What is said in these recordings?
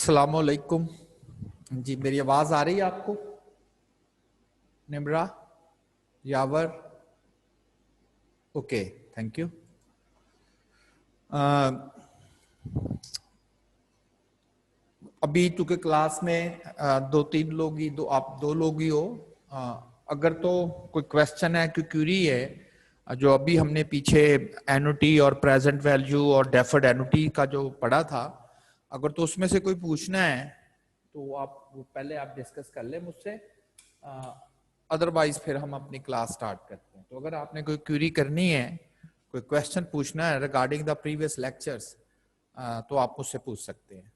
अस्सलामुअलैकुम जी। मेरी आवाज आ रही है आपको? निम्रा, यावर, ओके, थैंक यू। अभी चूंकि क्लास में दो तीन लोग ही, आप दो लोग ही हो। अगर तो कोई क्वेश्चन है, कोई क्यूरी है, जो अभी हमने पीछे एनुटी और प्रेजेंट वैल्यू और डेफर्ड एनुटी का जो पढ़ा था, अगर तो उसमें से कोई पूछना है तो आप वो पहले आप डिस्कस कर ले मुझसे, अदरवाइज फिर हम अपनी क्लास स्टार्ट करते हैं। तो अगर आपने कोई क्यूरी करनी है, कोई क्वेश्चन पूछना है रिगार्डिंग द प्रीवियस लेक्चर्स, तो आप मुझसे पूछ सकते हैं।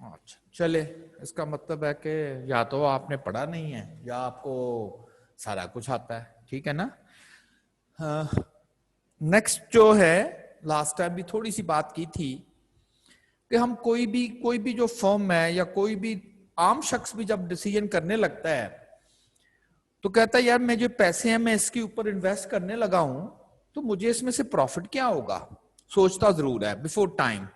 अच्छा, चले, इसका मतलब है कि या तो आपने पढ़ा नहीं है या आपको सारा कुछ आता है, ठीक है ना। नेक्स्ट जो है, लास्ट टाइम भी थोड़ी सी बात की थी कि हम कोई भी जो फर्म है या कोई भी आम शख्स भी जब डिसीजन करने लगता है तो कहता है यार मैं जो पैसे हैं मैं इसके ऊपर इन्वेस्ट करने लगा हूं तो मुझे इसमें से प्रॉफिट क्या होगा। सोचता जरूर है बिफोर टाइम।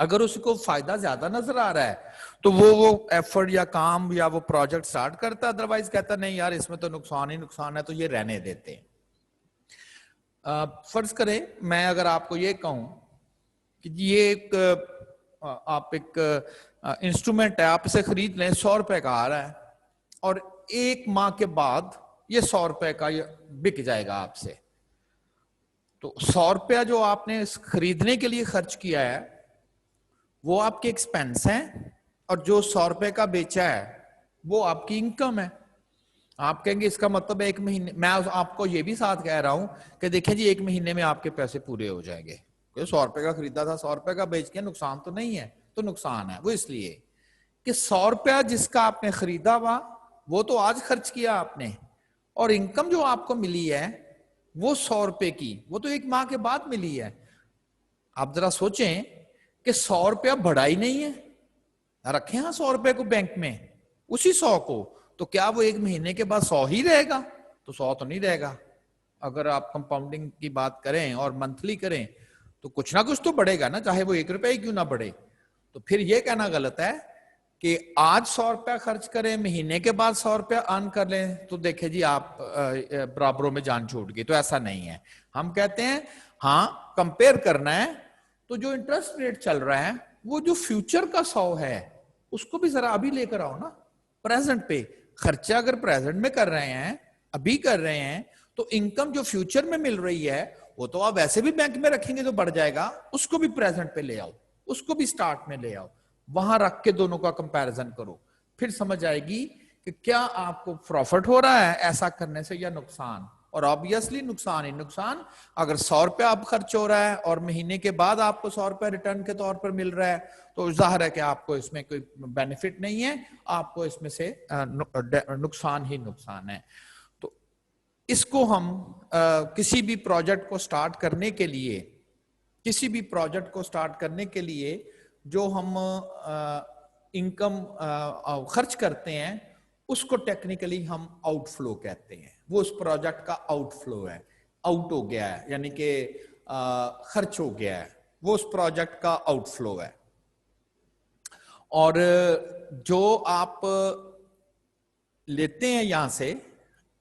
अगर उसको फायदा ज्यादा नजर आ रहा है तो वो एफर्ट या काम या वो प्रोजेक्ट स्टार्ट करता है, अदरवाइज कहता नहीं यार इसमें तो नुकसान ही नुकसान है, तो ये रहने देते हैं। फर्ज करें मैं अगर आपको ये कहूं कि ये एक आप एक इंस्ट्रूमेंट है, आप इसे खरीद लें, 100 रुपए का आ रहा है और 1 माह के बाद ये 100 रुपए का बिक जाएगा आपसे। तो 100 रुपया जो आपने खरीदने के लिए खर्च किया है वो आपके एक्सपेंस हैं और जो 100 रुपए का बेचा है वो आपकी इनकम है। आप कहेंगे इसका मतलब है 1 महीने, मैं आपको ये भी साथ कह रहा हूं कि देखिए जी 1 महीने में आपके पैसे पूरे हो जाएंगे। 100 रुपए का खरीदा था, 100 रुपए का बेच के नुकसान तो नहीं है। तो नुकसान है वो इसलिए कि 100 रुपया जिसका आपने खरीदा हुआ वो तो आज खर्च किया आपने, और इनकम जो आपको मिली है वो 100 रुपए की, वो तो 1 माह के बाद मिली है। आप जरा सोचें कि 100 रुपया बढ़ा ही नहीं है, रखे हैं 100 रुपए को बैंक में, उसी 100 को, तो क्या वो 1 महीने के बाद 100 ही रहेगा? तो 100 तो नहीं रहेगा। अगर आप कंपाउंडिंग की बात करें और मंथली करें तो कुछ ना कुछ तो बढ़ेगा ना, चाहे वो 1 रुपया ही क्यों ना बढ़े। तो फिर ये कहना गलत है कि आज 100 रुपया खर्च करें, महीने के बाद 100 रुपया अर्न कर लें तो देखे जी आप बराबरों में जान छूट गई। तो ऐसा नहीं है। हम कहते हैं हाँ कंपेयर करना है तो जो इंटरेस्ट रेट चल रहा है वो जो फ्यूचर का 100 है उसको भी जरा अभी लेकर आओ ना प्रेजेंट पे। खर्चा अगर प्रेजेंट में कर रहे हैं, अभी कर रहे हैं, तो इनकम जो फ्यूचर में मिल रही है वो तो आप वैसे भी बैंक में रखेंगे तो बढ़ जाएगा, उसको भी प्रेजेंट पे ले आओ, उसको भी स्टार्ट में ले आओ, वहां रख के दोनों का कंपैरिजन करो, फिर समझ आएगी कि क्या आपको प्रॉफिट हो रहा है ऐसा करने से या नुकसान। और ऑब्वियसली नुकसान ही नुकसान। अगर 100 रुपया आप खर्च हो रहा है और महीने के बाद आपको 100 रुपया रिटर्न के तौर पर मिल रहा है तो जाहिर है कि आपको इसमें कोई बेनिफिट नहीं है, आपको इसमें से नुकसान ही नुकसान है। तो इसको हम किसी भी प्रोजेक्ट को स्टार्ट करने के लिए, किसी भी प्रोजेक्ट को स्टार्ट करने के लिए जो हम इनकम खर्च करते हैं उसको टेक्निकली हम आउटफ्लो कहते हैं। वो उस प्रोजेक्ट का आउटफ्लो है, आउट हो गया है यानी कि खर्च हो गया है, वो उस प्रोजेक्ट का आउटफ्लो है। और जो आप लेते हैं यहां से,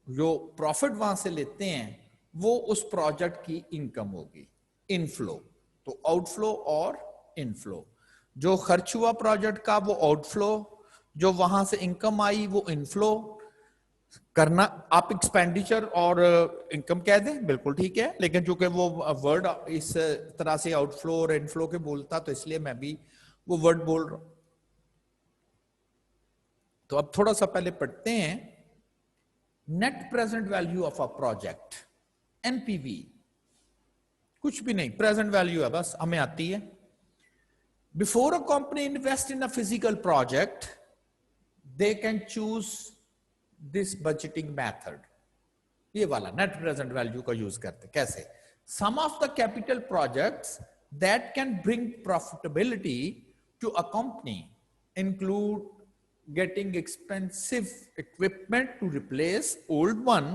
जो प्रॉफिट वहां से लेते हैं वो उस प्रोजेक्ट की इनकम होगी, इनफ्लो। तो आउटफ्लो और इनफ्लो, जो खर्च हुआ प्रोजेक्ट का वो आउटफ्लो, जो वहां से इनकम आई वो इनफ्लो। करना आप एक्सपेंडिचर और इनकम कह दें बिल्कुल ठीक है, लेकिन चूंकि वो वर्ड इस तरह से आउटफ्लो और इनफ्लो के बोलता तो इसलिए मैं भी वो वर्ड बोल रहा हूं। तो अब थोड़ा सा पहले पढ़ते हैं net present value of a project, NPV. कुछ भी नहीं, प्रेजेंट वैल्यू है बस, हमें आती है। Before a company invest in a physical project they can choose this budgeting method. ये वाला नेट प्रेजेंट वैल्यू का यूज करते कैसे? Sum of the capital projects that can bring profitability to a company include getting expensive equipment to replace old one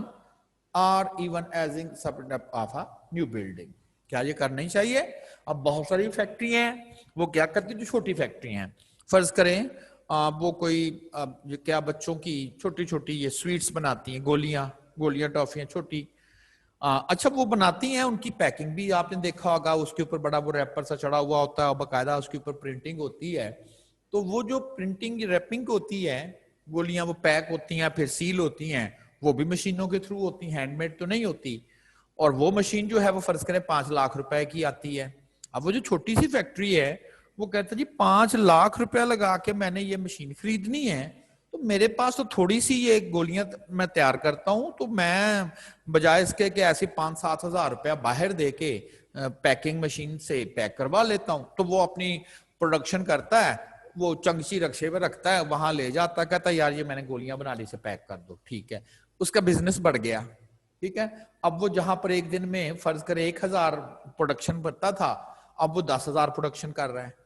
or even as in setup of a new building। क्या ये करना ही चाहिए? अब बहुत सारी फैक्ट्री हैं, वो क्या करती है, जो छोटी फैक्ट्री हैं, फर्ज करें वो कोई क्या बच्चों की छोटी छोटी ये स्वीट्स बनाती हैं, गोलियां टॉफियां छोटी, अच्छा वो बनाती हैं, उनकी पैकिंग भी आपने देखा होगा, उसके ऊपर बड़ा वो रैपर सा चढ़ा हुआ होता है, बकायदा उसके ऊपर प्रिंटिंग होती है। तो वो जो प्रिंटिंग रैपिंग होती है, गोलियां वो पैक होती हैं, फिर सील होती हैं, वो भी मशीनों के थ्रू होती हैं, हैंडमेड तो नहीं होती। और वो मशीन जो है वो फर्ज करें 5 लाख रुपए की आती है। अब वो जो छोटी सी फैक्ट्री है, वो कहता है जी 5 लाख रुपया लगा के मैंने ये मशीन खरीदनी है, तो मेरे पास तो थोड़ी सी ये गोलियां मैं तैयार करता हूं, तो मैं बजाय इसके कि ऐसे 5-7 हजार रुपया बाहर दे के पैकिंग मशीन से पैक करवा लेता हूं, तो वो अपनी प्रोडक्शन करता है, वो चंगची रक्शे में रखता है, वहां ले जाता है, कहता है यार ये मैंने गोलियां बना ली, से पैक कर दो, ठीक है, उसका बिजनेस बढ़ गया, ठीक है। अब वो जहां पर एक दिन में फर्ज करे 1000 प्रोडक्शन करता था, अब वो 10,000 प्रोडक्शन कर रहा है।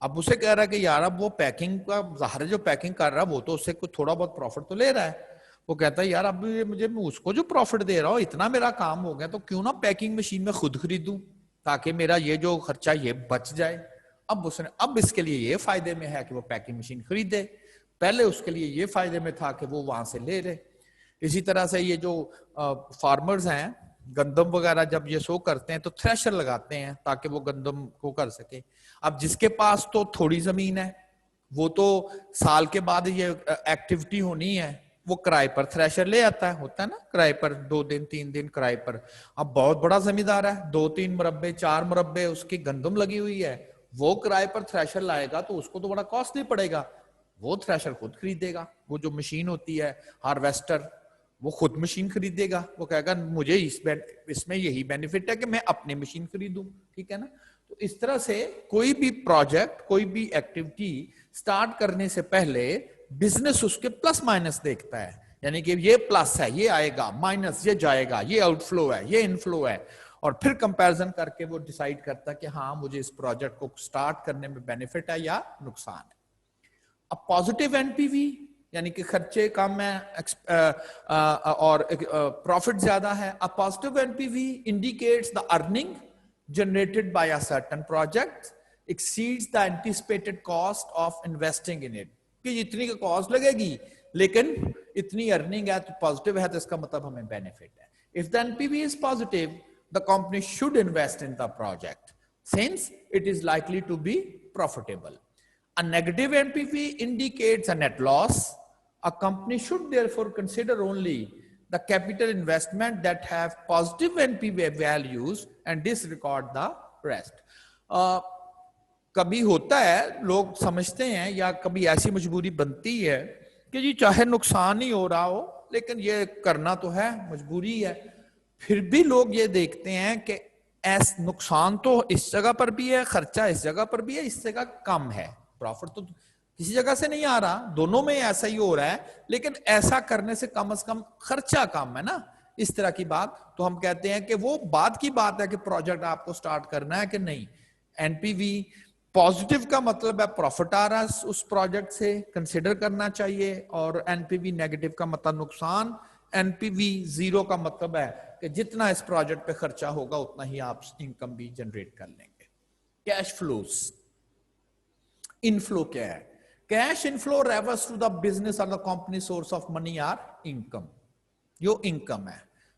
अब उसे कह रहा है कि यार अब वो पैकिंग का ज़ाहिर है, जो पैकिंग कर रहा है वो तो उससे कुछ थोड़ा बहुत प्रॉफिट तो ले रहा है। वो कहता है यार अब ये मुझे उसको जो प्रॉफिट दे रहा हूँ, इतना मेरा काम हो गया, तो क्यों ना पैकिंग मशीन में खुद खरीदूं, ताकि मेरा ये जो खर्चा ये बच जाए। अब इसके लिए ये फायदे में है कि वो पैकिंग मशीन खरीदे, पहले उसके लिए ये फायदे में था कि वो वहां से ले रहे। इसी तरह से ये जो फार्मर्स हैं, गंदम वगैरह जब ये शो करते हैं तो थ्रेशर लगाते हैं ताकि वो गंदम को कर सके। अब जिसके पास तो थोड़ी जमीन है, वो तो साल के बाद ये एक्टिविटी होनी है, वो किराए पर थ्रेशर ले आता है, होता है ना किराए पर, 2 दिन 3 दिन किराए पर। अब बहुत बड़ा जमींदार है, 2-3 मुरब्बे 4 मुरब्बे उसकी गंदम लगी हुई है, वो किराए पर थ्रेशर लाएगा तो उसको तो बड़ा कॉस्टली पड़ेगा, वो थ्रेशर खुद खरीदेगा। वो जो मशीन होती है हार्वेस्टर, वो खुद मशीन खरीदेगा, वो कहेगा मुझे इसमें यही बेनिफिट है कि मैं अपनी मशीन खरीदूं, ठीक है ना। तो इस तरह से कोई भी प्रोजेक्ट, कोई भी एक्टिविटी स्टार्ट करने से पहले बिजनेस उसके प्लस माइनस देखता है, यानी कि ये प्लस है ये आएगा, माइनस ये जाएगा, ये आउटफ्लो है ये इनफ्लो है, और फिर कंपैरिजन करके वो डिसाइड करता है कि हाँ मुझे इस प्रोजेक्ट को स्टार्ट करने में बेनिफिट है या नुकसान है। अब पॉजिटिव एनपीवी यानी कि खर्चे कम है और प्रॉफिट ज्यादा है। A positive NPV indicates the earning generated by a certain project exceeds the anticipated cost of investing in it, कि इतनी का कॉस्ट लगेगी लेकिन इतनी अर्निंग है, तो पॉजिटिव है तो इसका मतलब हमें बेनिफिट है। If the NPV is positive, the company should invest in the project since it is likely to be profitable. A negative NPV indicates a net loss. A company should therefore consider only the capital investment that have positive NPV values and disregard the rest. कभी होता है लोग समझते हैं या कभी ऐसी मजबूरी बनती है कि जी चाहे नुकसान ही हो रहा हो लेकिन ये करना तो है, मजबूरी है, फिर भी लोग ये देखते हैं कि ऐसा नुकसान तो इस जगह पर भी है, खर्चा इस जगह पर भी है, इस जगह कम है, प्रॉफिट तो किसी जगह से नहीं आ रहा, दोनों में ऐसा ही हो रहा है, लेकिन ऐसा करने से कम खर्चा कम है ना, इस तरह की बात। तो हम कहते हैं कि वो बात की बात है कि प्रोजेक्ट आपको स्टार्ट करना है कि नहीं। एनपीवी पॉजिटिव का मतलब है प्रॉफिट आ रहा है उस प्रोजेक्ट से, कंसिडर करना चाहिए, और एनपीवी नेगेटिव का मतलब नुकसान। एनपीवी 0 का मतलब है कि जितना इस प्रोजेक्ट पे खर्चा होगा उतना ही आप इनकम भी जनरेट कर लेंगे। कैश फ्लोस, इनफ्लो क्या है? Cash inflow refers to the business or the company source of money or income. Yo income है.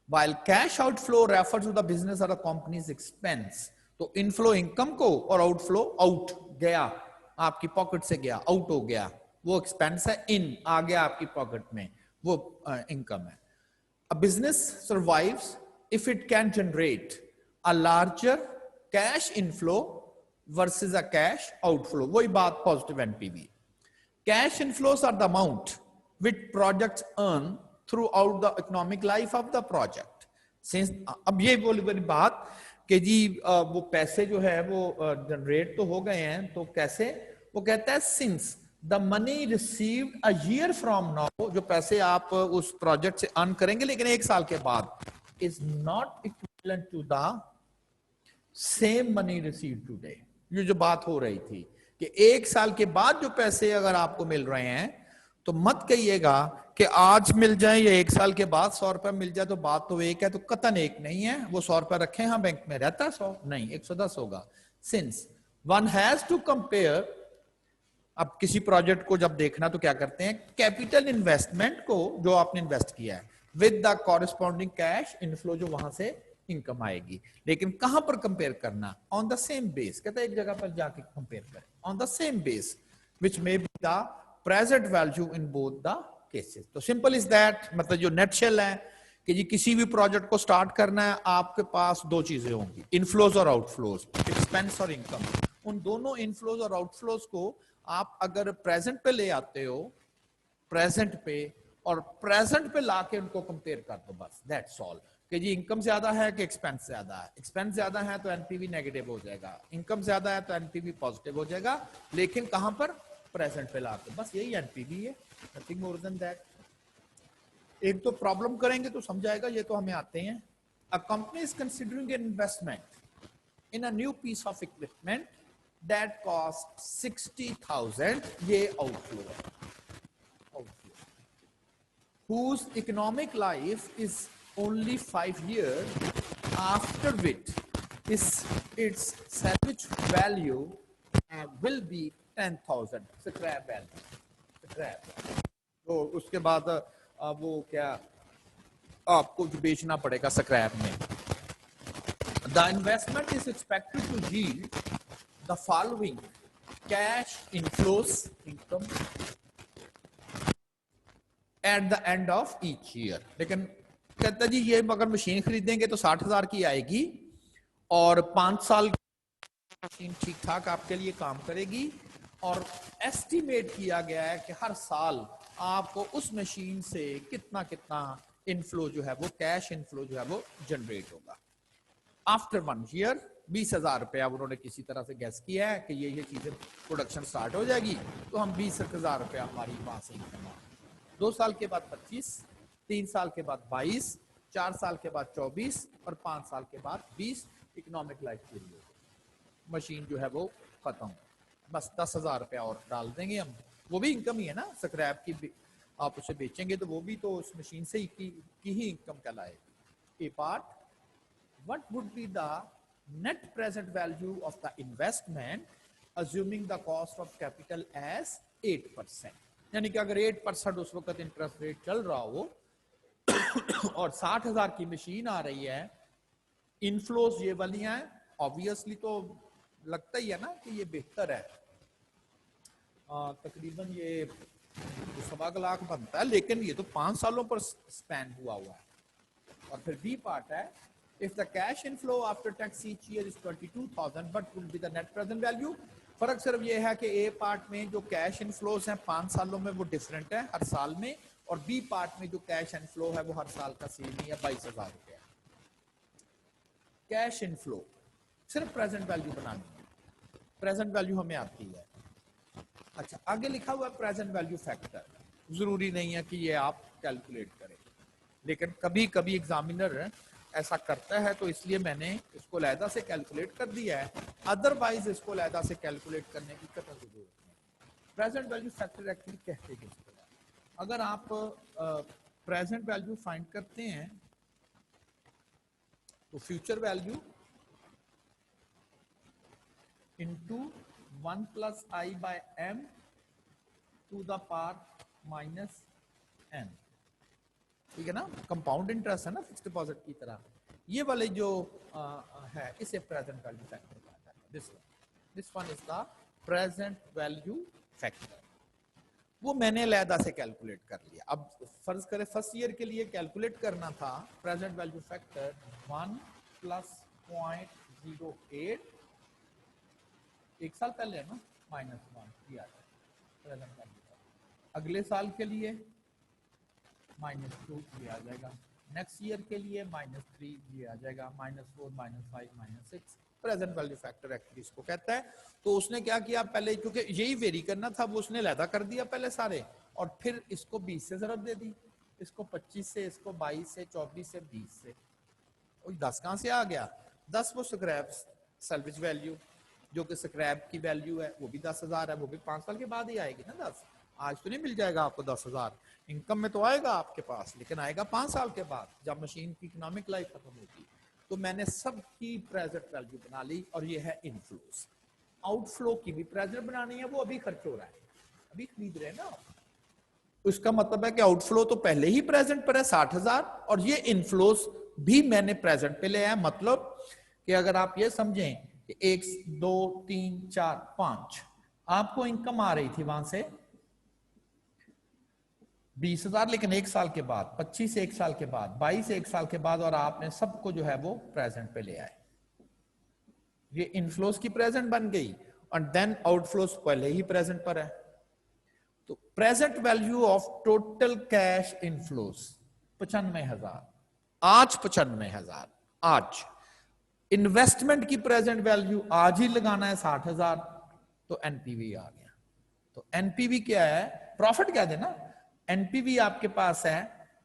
While cash outflow refers to the business or the company's expense. तो inflow income को और outflow out गया, आपकी pocket से गया, out हो गया, वो expense है, in आ गया आपकी पॉकेट में, वो income है. A business survives if it can generate a larger cash inflow versus a cash outflow. वही बात positive NPV. Cash inflows are the amount which projects earn throughout the economic life of the project. Since अब ये बोली बड़ी बात कि जी वो पैसे जो है वो जनरेट तो हो गए हैं, तो कैसे? वो कहता है since the money received a year from now, जो पैसे आप उस प्रोजेक्ट से अर्न करेंगे लेकिन 1 साल के बाद, is not equivalent to the same money received today. ये जो बात हो रही थी कि 1 साल के बाद जो पैसे अगर आपको मिल रहे हैं, तो मत कहिएगा कि आज मिल जाए या 1 साल के बाद 100 रुपए मिल जाए तो बात तो एक है, तो कतन एक नहीं है। वो 100 रुपए रखे हैं बैंक में, रहता है 100 नहीं 110 होगा। Since one has to compare, अब किसी प्रोजेक्ट को जब देखना तो क्या करते हैं, कैपिटल इन्वेस्टमेंट को जो आपने इन्वेस्ट किया है with the corresponding cash inflow जो वहां से इनकम आएगी। लेकिन कहां पर कंपेयर करना, ऑन द सेम बेस, कहता है एक जगह पर जाके कंपेयर करें, on the same base which may be the present value in both the cases. तो सिंपल इज दैट, मतलब जो नेटशेल है कि जी किसी भी प्रोजेक्ट को स्टार्ट करना है, आपके पास दो चीजें होंगी, इनफ्लोज और आउटफ्लोज, एक्सपेंस और इनकम। उन दोनों इनफ्लोज और आउटफ्लोज को आप अगर प्रेजेंट पे ले आते हो, प्रेजेंट पे और प्रेजेंट पे लाके उनको कंपेयर कर दो, बस दैट्स ऑल। कि जी इनकम ज्यादा है कि एक्सपेंस ज्यादा है, एक्सपेंस ज्यादा है तो एनपीवी नेगेटिव हो जाएगा, इनकम ज्यादा है तो एनपीवी पॉजिटिव हो जाएगा, लेकिन कहां पर, प्रेजेंट पे लाके, बस यही एनपीवी है, नथिंग मोर देन दैट। एक तो प्रॉब्लम करेंगे तो समझाएगा, ये तो हमें आते हैं। A company is considering an investment in a new piece of equipment that cost 60,000, ये आउटफ्लो है, whose economic life is only 5 years, after which its salvage value will be 10,000 scrap value, scrap। तो उसके बाद वो क्या आपको बेचना पड़ेगा स्क्रैप में। The investment is expected to yield the following cash inflows, income at the end of each year। लेकिन कहता जी ये अगर मशीन खरीदेंगे तो 60,000 की आएगी और 5 साल मशीन ठीक ठाक आपके लिए काम करेगी, और एस्टिमेट किया गया है कि हर साल आपको उस मशीन से कितना कितना इनफ्लो जो है वो कैश इनफ्लो जो है वो जनरेट होगा। आफ्टर 1 ईयर 20,000 रुपया उन्होंने किसी तरह से गैस किया है कि ये चीजें प्रोडक्शन स्टार्ट हो जाएगी तो हम 20,000 रुपया हमारी वहां से इनकम। 2 साल के बाद 25, 3 साल के बाद 22, 4 साल के बाद 24 और 5 साल के बाद 20 इकोनॉमिक लाइफ पीरियड। मशीन जो है वो खत्म, बस 10,000 रुपया और डाल देंगे हम, वो भी इनकम ही है ना, स्क्रैप की आप उसे बेचेंगे तो वो भी तो उस मशीन से की ही इनकम कहलाएगी। A part, what would be the net present value of the investment assuming the cost of capital as 8%, यानी कि अगर 8% उस वक्त इंटरेस्ट रेट चल रहा हो और 60,000 की मशीन आ रही है, इनफ्लोज ये वाली हैं, ऑब्वियसली तो लगता ही है ना कि ये बेहतर है, तकरीबन ये 1.25 लाख बनता है, लेकिन ये तो 5 सालों पर स्पैन हुआ है। और फिर बी पार्ट है, if the cash inflow after tax each year is 22,000, what will be the net present value? फर्क सिर्फ ये है कि ए पार्ट में जो कैश इनफ्लोज हैं 5 सालों में वो डिफरेंट है हर साल में, और बी पार्ट में जो कैश इनफ्लो है वो हर साल का सेम ही है, 22,000 रुपया। कैश इनफ्लो सिर्फ प्रेजेंट वैल्यू बनानी है, प्रेजेंट वैल्यू हमें आती है। अच्छा, आगे लिखा हुआ है प्रेजेंट वैल्यू फैक्टर, जरूरी नहीं है कि ये आप कैलकुलेट करें, लेकिन कभी कभी एग्जामिनर ऐसा करता है तो इसलिए मैंने इसको अलहदा से कैलकुलेट कर दिया है, अदरवाइज इसको अलहदा से कैलकुलेट करने की कतई जरूरत नहीं। प्रेजेंट वैल्यू फैक्टर एक्चुअली कहते हैं, अगर आप प्रेजेंट वैल्यू फाइंड करते हैं तो future value into 1 + i/m to the power minus n, ठीक है ना, कंपाउंड इंटरेस्ट है ना फिक्स्ड डिपॉजिट की तरह, ये वाले जो है इसे प्रेजेंट वैल्यू फैक्टर कहा जाता है। This one is the present value factor, वो मैंने अलहदा से कैलकुलेट कर लिया। अब फर्ज करें फर्स्ट ईयर के लिए कैलकुलेट करना था प्रेजेंट वैल्यू फैक्टर 1 + 0.08, एक साल पहले है ना, -1 दिया प्रेजेंट वैल्यू। अगले साल के लिए -2 ये आ जाएगा, नेक्स्ट ईयर के लिए -3 ये आ जाएगा, -4, -5, -6, प्रेजेंट वैल्यू फैक्टर एक्चुअली इसको कहता है। तो उसने क्या किया पहले, क्योंकि यही वेरी करना था, वो उसने अलहदा कर दिया पहले सारे, और फिर इसको 20 से ज़रब दे दी, इसको 25 से, इसको 22 से, 24 से, 20 से, और 10 कहाँ से आ गया, 10 वो स्क्रैप सैल्वेज वैल्यू जो कि स्क्रैप की वैल्यू है, वो भी 10,000 है, वो भी 5 साल के बाद ही आएगी ना 10, आज तो नहीं मिल जाएगा आपको 10,000 इनकम में तो आएगा आपके पास, लेकिन आएगा 5 साल के बाद जब मशीन की इकोनॉमिक लाइफ खत्म होगी। तो मैंने सबकी प्रेजेंट वैल्यू बना ली और ये है इनफ्लोस। आउटफ्लो की भी प्रेजेंट बनानी है, वो अभी खर्च हो रहा है, अभी खरीद रहे हैं ना। उसका मतलब है कि आउटफ्लो तो पहले ही प्रेजेंट पर है 60,000 और ये इनफ्लोस भी मैंने प्रेजेंट पे ले आया। मतलब कि अगर आप ये समझें कि 1 2 3 4 5 आपको इनकम आ रही थी वहां से 20,000, लेकिन 1 साल के बाद 25 1 साल के बाद 22 1 साल के बाद, और आपने सबको जो है वो प्रेजेंट पे ले आए। ये इनफ्लोस की प्रेजेंट बन गई और देन आउटफ्लोस पहले ही प्रेजेंट पर है। तो present value of total cash inflows 95,000, आज 95,000। आज इन्वेस्टमेंट की प्रेजेंट वैल्यू आज ही लगाना है 60,000, तो एनपीवी आ गया। तो एनपीवी क्या है, प्रॉफिट क्या देना, एनपीवी आपके पास है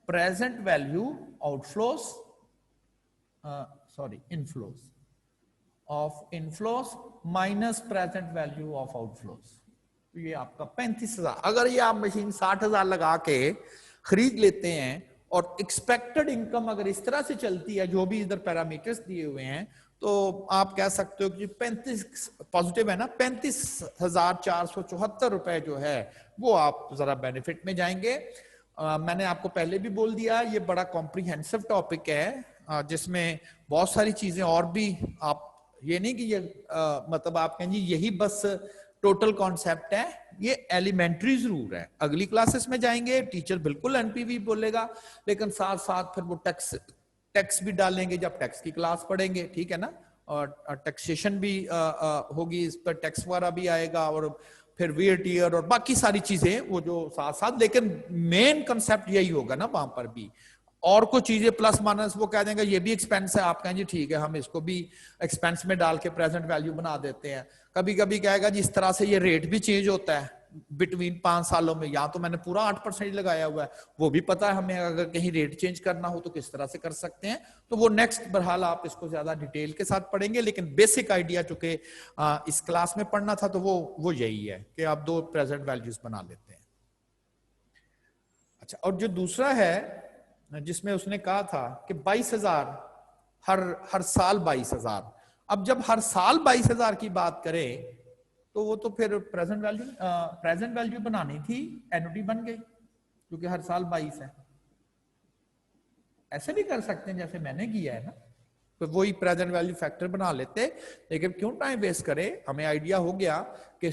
present value outflows inflows of inflows minus present value of outflows. तो ये आपका 35,000। अगर ये आप मशीन 60,000 लगा के खरीद लेते हैं और एक्सपेक्टेड इनकम अगर इस तरह से चलती है, जो भी इधर पैरामीटर्स दिए हुए हैं, तो आप कह सकते हो कि 35 पॉजिटिव है ना, 35,474 रुपए जो है वो आप जरा बेनिफिट में जाएंगे। मैंने आपको पहले भी बोल दिया, ये बड़ा कॉम्प्रिहेंसिव टॉपिक है जिसमें बहुत सारी चीजें और भी, आप ये नहीं कि ये मतलब आप कहें जी यही बस टोटल कॉन्सेप्ट है, ये एलिमेंट्री जरूर है। अगली क्लासेस में जाएंगे टीचर बिल्कुल एनपीवी बोलेगा, लेकिन साथ साथ फिर वो टैक्स भी डालेंगे जब टैक्स की क्लास पढ़ेंगे, ठीक है ना। और टैक्सेशन भी होगी, इस पर टैक्स वगैरह भी आएगा, और फिर वीएटीआर और बाकी सारी चीजें वो जो साथ साथ, लेकिन मेन कंसेप्ट यही होगा ना वहां पर भी। और कुछ चीजें प्लस माइनस वो कह देंगे ये भी एक्सपेंस है, आप कहेंगे ठीक है हम इसको भी एक्सपेंस में डाल के प्रेजेंट वैल्यू बना देते हैं। कभी कभी कहेगा जिस तरह से ये रेट भी चेंज होता है बिटवीन 5 सालों में, या तो मैंने पूरा 8% लगाया हुआ है, वो भी पता है हमें, अगर कहीं रेट चेंज करना हो तो किस तरह से कर सकते हैं। तो वो नेक्स्ट बहरहाल आप इसको ज्यादा डिटेल के साथ पढ़ेंगे, लेकिन बेसिक आइडिया चूंकि इस क्लास में पढ़ना था तो वो यही है कि आप 2 प्रेजेंट वैल्यूज बना लेते हैं। अच्छा, और जो दूसरा है जिसमें उसने कहा था कि 22,000 हर साल 22,000, अब जब हर साल 22,000 की बात करें तो वो तो फिर प्रेजेंट वैल्यू बनानी थी, एनुटी बन गई क्योंकि हर साल 22 है। ऐसे भी कर सकते हैं जैसे मैंने किया है ना, तो वही प्रेजेंट वैल्यू फैक्टर बना लेते, लेकिन क्यों टाइम वेस्ट करें, हमें आइडिया हो गया कि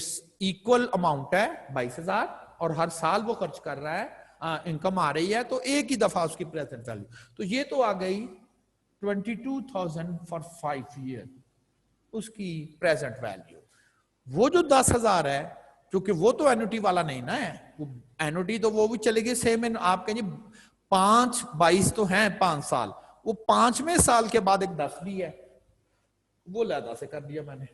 इक्वल अमाउंट है 22,000 और हर साल वो खर्च कर रहा है, इनकम आ रही है, तो एक ही दफा उसकी प्रेजेंट वैल्यू, तो ये तो आ गई 22,000 फॉर 5 ईयर उसकी प्रेजेंट वैल्यू। वो जो 10,000 है, क्योंकि वो तो एनुटी वाला नहीं ना है, वो एनुटी तो वो भी चलेगी सेम, आप कहेंगे 5-22 तो है 5 साल, वो 5वें साल के बाद एक 10 भी है, वो लहदा से कर दिया मैंने,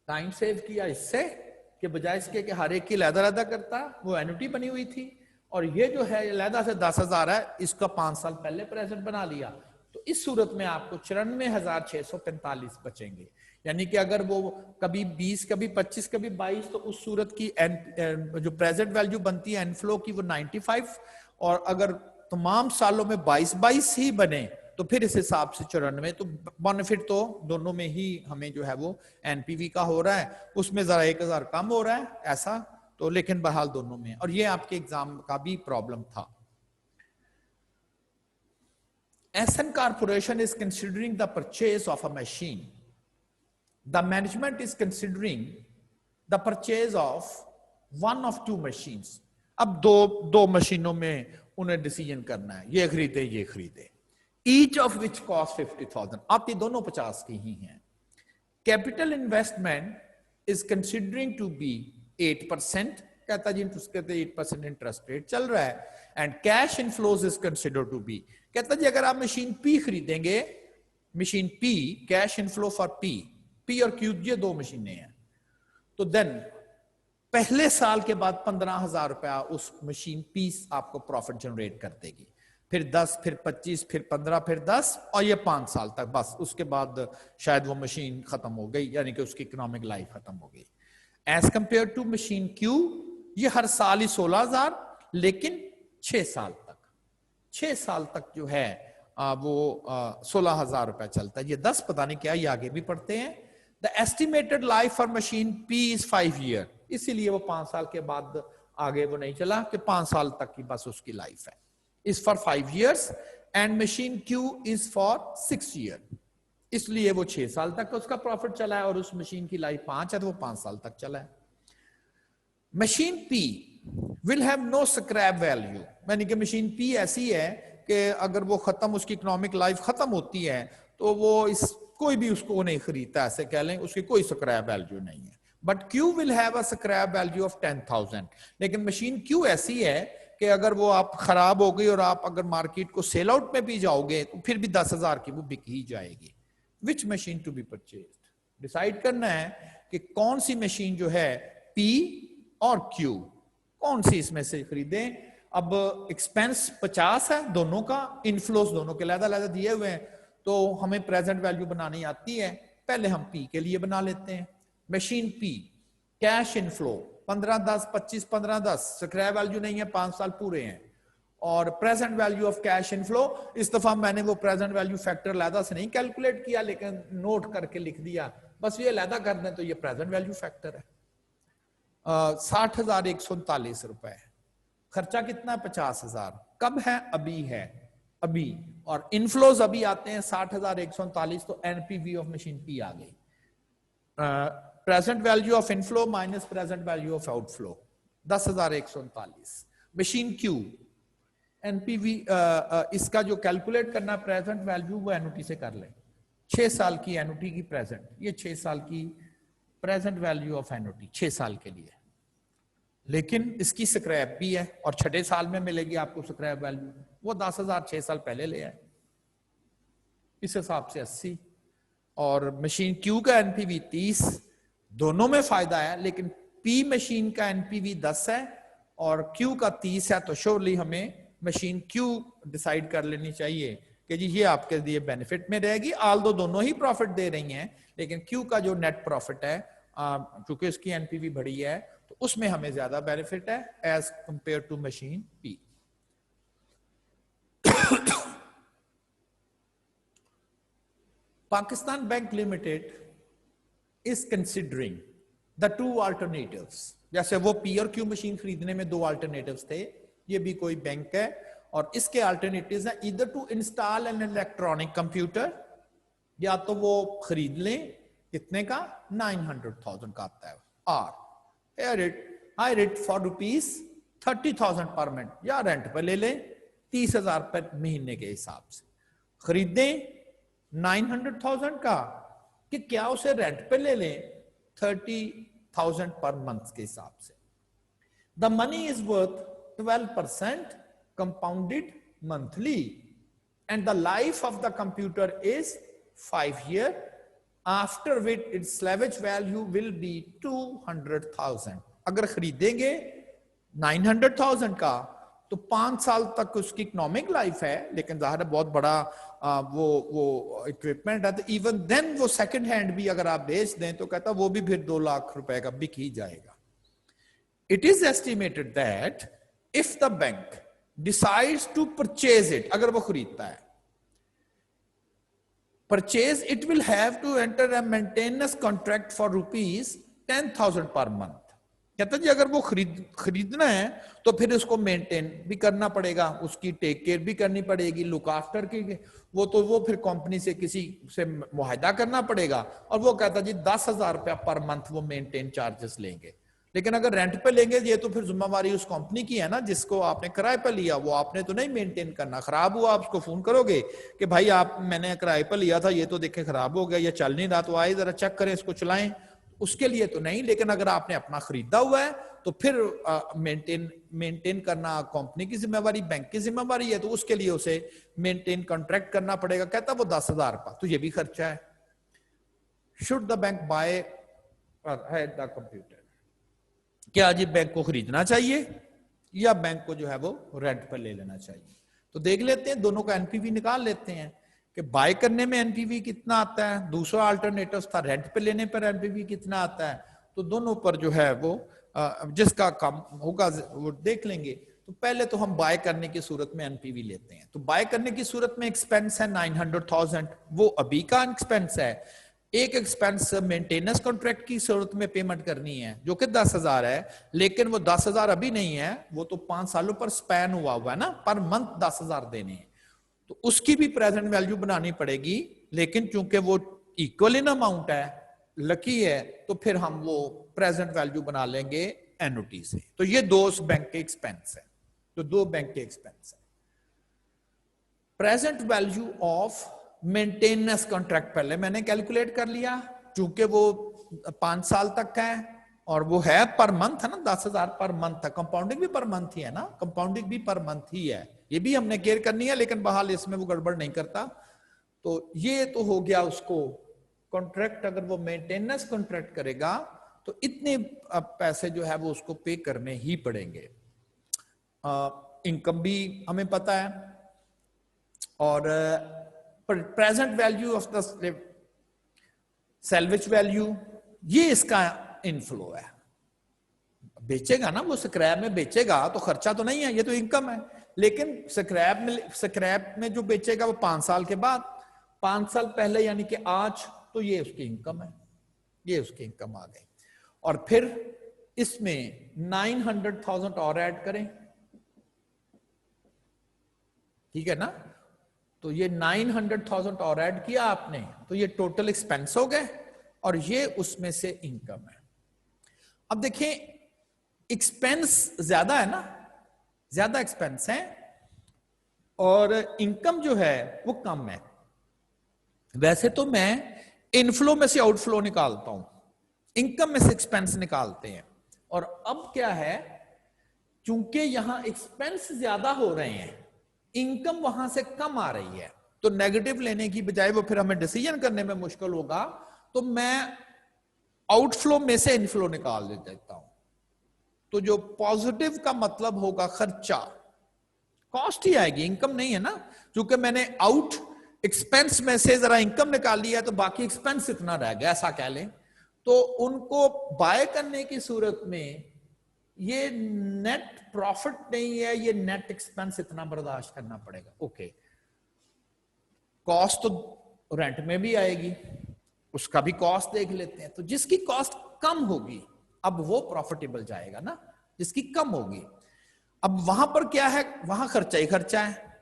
टाइम सेव किया इससे कि बजाय इसके कि हर एक की लहदा करता, वो एनुटी बनी हुई थी, और ये जो है लहदा से 10,000 है, इसका 5 साल पहले प्रेजेंट बना लिया, तो इस सूरत में आपको 94,645 बचेंगे। यानी कि अगर वो कभी 20 कभी 25 कभी 22, तो उस सूरत की जो प्रेजेंट वैल्यू बनती है एनफ्लो की वो 95, और अगर तमाम सालों में 22 ही बने तो फिर इस हिसाब से 94, तो बेनिफिट तो दोनों में ही हमें जो है वो एनपीवी का हो रहा है, उसमें जरा 1,000 कम हो रहा है ऐसा तो, लेकिन बहरहाल दोनों में, और ये आपके एग्जाम का भी प्रॉब्लम था। SN Corporation is considering the purchase of a machine. The management is considering the purchase of one of 2 machines. अब दो मशीनों में उन्हें डिसीजन करना है, ये खरीदे, each of which cost 50,000, आप ये दोनों 50 की ही हैं। Capital investment is considering to be 8%, कहता जी उसके 8% इंटरेस्ट रेट चल रहा है, and cash inflows is considered to be, कहता जी अगर आप मशीन पी खरीदेंगे, machine P, cash inflow for P और क्यू, ये 2 मशीनें हैं, तो देन पहले साल के बाद 15,000 रुपया उस मशीन पी आपको प्रॉफिट जनरेट कर देगी, फिर 10, फिर 25, फिर 15, फिर 10, और ये 5 साल तक, बस उसके बाद शायद वो मशीन खत्म हो गई, यानी कि उसकी इकोनॉमिक लाइफ खत्म हो गई। As compare to machine Q ये हर साल ही 16,000, लेकिन 6 साल तक, 6 साल तक जो है वो 16,000 रुपया चलता है। ये 10 पता नहीं क्या, ये आगे भी पढ़ते हैं। The estimated life for machine P is 5 year, इसीलिए वो 5 साल के बाद आगे वो नहीं चला कि 5 साल तक की बस उसकी लाइफ है। Is for 5 years and machine Q is for 6 year, इसलिए वो 6 साल तक उसका प्रॉफिट चला है और उस मशीन की लाइफ 5 है तो वो 5 साल तक चला है। Machine P will have no scrap value, यानी कि मशीन पी ऐसी है कि अगर वो खत्म, उसकी इकोनॉमिक लाइफ खत्म होती है तो वो कोई भी उसको नहीं खरीदता, ऐसे कह लें, उसकी कोई स्क्रैप वैल्यू नहीं है। But Q will have a scrap value of 10,000, लेकिन मशीन क्यू ऐसी है कि अगर वो आप खराब हो गई और आप अगर मार्केट को सेल आउट में भी जाओगे तो फिर भी 10,000 की वो बिक ही जाएगी। Which machine to be purchased, decide करना है कि कौन सी मशीन जो है पी और क्यू, कौन सी इसमें से खरीदें। अब एक्सपेंस 50 है दोनों का, इनफ्लोस दोनों के अलग-अलग दिए हुए हैं, तो हमें प्रेजेंट वैल्यू बनानी आती है। पहले हम पी के लिए बना लेते हैं। Machine P cash inflow 15-10, 25-15-10, scrap value नहीं है, 5 साल पूरे हैं। और present value of cash inflow, इस दफा मैंने वो प्रेजेंट वैल्यू फैक्टर लहदा से नहीं कैलकुलेट किया, लेकिन नोट करके लिख दिया, बस ये लहदा कर दें तो ये प्रेजेंट वैल्यू फैक्टर है। 60,139 रुपए, खर्चा कितना, 50,000। कब है, अभी है, अभी। और इनफ्लोज अभी आते हैं 60,139, तो एनपीवी ऑफ मशीन पी आ गई। Present value of inflow minus present value of outflow 10,139। Machine Q NPV, इसका जो कैलकुलेट करना प्रेजेंट वैल्यू वो एनुटी से कर ले। 6 साल की एनुटी की प्रेजेंट, ये 6 साल की प्रेजेंट वैल्यू ऑफ एनुटी 6 साल के लिए, लेकिन इसकी स्क्रैप भी है और 6 साल में मिलेगी आपको स्क्रैप वैल्यू। वो 10,000 6 साल पहले ले आए, इस हिसाब से 80। और मशीन क्यू का एनपीवी 30, दोनों में फायदा है, लेकिन पी मशीन का एनपीवी 10 है और क्यू का 30 है, तो श्योरली हमें मशीन क्यू डिसाइड कर लेनी चाहिए कि जी ये आपके लिए बेनिफिट में रहेगी। आल दो दोनों ही प्रॉफिट दे रही हैं, लेकिन क्यू का जो नेट प्रॉफिट है, क्योंकि इसकी एनपीवी बड़ी है, तो उसमें हमें ज्यादा बेनिफिट है as compare to machine P. Pakistan bank limited is considering the 2 alternatives. जैसे वो पी और क्यू मशीन खरीदने में 2 अल्टरनेटिव्स थे, ये भी कोई बैंक है और इसके अल्टरनेटिव्स हैं either to install an electronic computer, या तो वो खरीद लें, कितने का, 900,000 का आता है, और आई रेट फॉर ₹30,000 पर मंथ, या रेंट पर ले लें 30,000 पर महीने के हिसाब से। खरीदें 900,000 का कि क्या उसे रेंट पे ले लें 30,000 पर मंथ के हिसाब से। The money is worth 12% compounded monthly and the life of the computer is 5 years, after which its salvage value will be 200,000। अगर खरीदेंगे 900,000 का तो 5 साल तक उसकी इकोनॉमिक लाइफ है, लेकिन जाहिर है बहुत बड़ा वो इक्विपमेंट है, तो इवन देन वो सेकंड हैंड भी अगर आप बेच दें तो कहता वो भी फिर 2 लाख रुपए का बिक ही जाएगा। It is estimated that if the bank decides to purchase it, अगर वो खरीदता है, purchase it will have to enter a maintenance contract for ₹10,000 per month. कहता जी अगर वो खरीदना है तो फिर उसको मेंटेन भी करना पड़ेगा, उसकी टेक केयर भी करनी पड़ेगी, लुक आफ्टर की, वो फिर कंपनी से किसी से मुआहदा करना पड़ेगा। और वो कहता जी 10,000 रुपया पर मंथ वो मेंटेन चार्जेस लेंगे। लेकिन अगर रेंट पे लेंगे ये तो फिर जिम्मेवारी उस कंपनी की है ना, जिसको आपने किराए पर लिया, वो आपने तो नहीं मेंटेन करना। खराब हुआ आप उसको फोन करोगे कि भाई आप, मैंने किराए पर लिया था, ये तो देखे खराब हो गया, ये चल नहीं रहा, तो आए जरा चेक करें, इसको चलाएं, उसके लिए तो नहीं। लेकिन अगर आपने अपना खरीदा हुआ है तो फिर मेंटेन करना कंपनी की जिम्मेवारी, बैंक की जिम्मेवारी है, तो उसके लिए उसे मेंटेन कॉन्ट्रैक्ट करना पड़ेगा। कहता वो 10,000 का, तो ये भी खर्चा है। Should the bank by the computer, क्या जी बैंक को खरीदना चाहिए या बैंक को जो है वो रेंट पर ले लेना चाहिए? तो देख लेते हैं, दोनों का एनपीवी निकाल लेते हैं कि बाय करने में एनपीवी कितना आता है, दूसरा अल्टरनेटिव था रेंट पे लेने पर एनपीवी कितना आता है, तो दोनों पर जो है वो जिसका कम होगा वो देख लेंगे। तो पहले तो हम बाय करने की सूरत में एनपीवी लेते हैं। तो बाय करने की सूरत में एक्सपेंस है 900,000, वो अभी का एक्सपेंस है। एक एक्सपेंस मेंटेनेंस कॉन्ट्रैक्ट की सूरत में पेमेंट करनी है जो कि 10,000 है, लेकिन वो 10,000 अभी नहीं है, वो तो 5 सालों पर स्पैन हुआ है ना, पर मंथ 10,000 देने हैं, तो उसकी भी प्रेजेंट वैल्यू बनानी पड़ेगी। लेकिन चूंकि वो इक्वल इन अमाउंट है, लकी है, तो फिर हम वो प्रेजेंट वैल्यू बना लेंगे एनुटी से। तो ये दो बैंक के एक्सपेंस है, तो दो बैंक के एक्सपेंस है। Present value of maintenance contract पहले मैंने कैलकुलेट कर लिया, चूंकि वो 5 साल तक है और वो है पर मंथ है ना, 10,000 पर मंथ है। कंपाउंडिंग भी पर मंथ ही है ना, कंपाउंडिंग भी पर मंथ ही है, ये भी हमने केयर करनी है, लेकिन बहाल इसमें वो गड़बड़ नहीं करता। तो ये तो हो गया उसको कॉन्ट्रैक्ट, अगर वो मेंटेनेंस कॉन्ट्रैक्ट करेगा तो इतने पैसे जो है वो उसको पे करने ही पड़ेंगे। इनकम भी हमें पता है, और present value of the salvage value, ये इसका इनफ्लो है। बेचेगा ना वो, स्क्रैप में बेचेगा तो खर्चा तो नहीं है, ये तो इनकम है। लेकिन स्क्रैप में जो बेचेगा वो 5 साल के बाद, 5 साल पहले यानी कि आज, तो ये उसकी इनकम है, ये उसकी इनकम आ गई। और फिर इसमें 900,000 और ऐड करें, ठीक है ना। तो ये 900,000 और ऐड किया आपने, तो ये टोटल एक्सपेंस हो गए और ये उसमें से इनकम है। अब देखिए एक्सपेंस ज्यादा है ना, ज्यादा एक्सपेंस है और इनकम जो है वो कम है। वैसे तो मैं इनफ्लो में से आउटफ्लो निकालता हूं, इनकम में से एक्सपेंस निकालते हैं। और अब क्या है, चूंकि यहां एक्सपेंस ज्यादा हो रहे हैं, इनकम वहां से कम आ रही है, तो नेगेटिव लेने की बजाय वो फिर हमें डिसीजन करने में मुश्किल होगा, तो मैं आउटफ्लो में से इनफ्लो निकाल देता हूं। तो जो पॉजिटिव का मतलब होगा खर्चा, कॉस्ट ही आएगी, इनकम नहीं है ना। क्योंकि मैंने आउट एक्सपेंस में से जरा इनकम निकाल लिया, तो बाकी एक्सपेंस इतना रह गया, ऐसा कह लें। तो उनको बाय करने की सूरत में ये नेट प्रॉफिट नहीं है, ये नेट एक्सपेंस इतना बर्दाश्त करना पड़ेगा। ओके, कॉस्ट तो रेंट में भी आएगी, उसका भी कॉस्ट देख लेते हैं। तो जिसकी कॉस्ट कम होगी अब वो प्रॉफिटेबल जाएगा ना, जिसकी कम होगी। अब वहां पर क्या है, वहां खर्चा ही खर्चा है।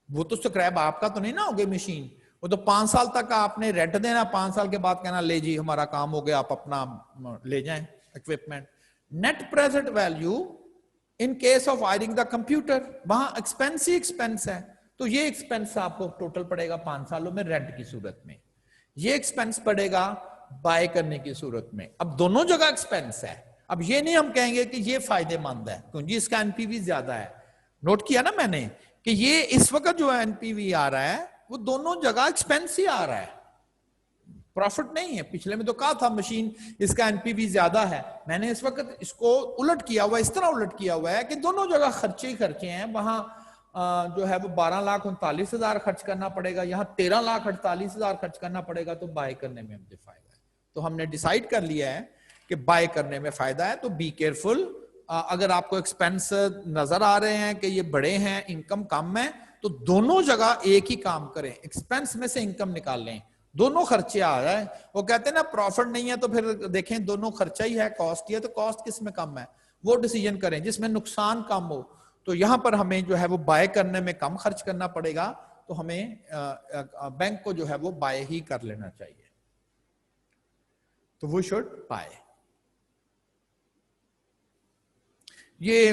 वो तो स्क्रैप आपका तो नहीं ना हो गई मशीन, वो तो 5 साल तक आपने रेंट देना, 5 साल के बाद कहना ले जी हमारा काम हो गया, आप अपना ले जाएं equipment. Net present value in case of wiring the computer, वहां एक्सपेंस ही एक्सपेंस है। तो ये एक्सपेंस आपको टोटल पड़ेगा 5 सालों में रेंट की सूरत में, ये एक्सपेंस पड़ेगा बाय करने की सूरत में। अब दोनों जगह एक्सपेंस है। अब ये नहीं हम कहेंगे कि ये फायदेमंद है क्योंकि इसका एनपीवी ज्यादा है। नोट किया ना मैंने कि ये इस वक्त जो एनपीवी आ रहा है वो दोनों जगह एक्सपेंस ही आ रहा है, प्रॉफिट नहीं है। पिछले में तो कहा था मशीन इसका एनपीवी ज्यादा है, मैंने इस वक्त इसको उलट किया हुआ, इस तरह उलट किया हुआ है कि दोनों जगह खर्चे ही खर्चे हैं। वहां जो है वो 12,39,000 खर्च करना पड़ेगा, यहाँ 13,48,000 खर्च करना पड़ेगा। तो बाय करने में मुझे फायदा है, तो हमने डिसाइड कर लिया है कि बाय करने में फायदा है। तो बी केयरफुल, अगर आपको एक्सपेंस नजर आ रहे हैं कि ये बड़े हैं, इनकम कम है, तो दोनों जगह एक ही काम करें, एक्सपेंस में से इनकम निकाल लें, दोनों खर्चे आ रहा है। वो कहते हैं ना प्रॉफिट नहीं है तो फिर देखें दोनों खर्चा ही है, कॉस्ट ही है, तो कॉस्ट किस में कम है वो डिसीजन करें जिसमें नुकसान कम हो। तो यहां पर हमें जो है वो बाय करने में कम खर्च करना पड़ेगा, तो हमें बैंक को जो है वो बाय ही कर लेना चाहिए। तो वो शुड बाय। ये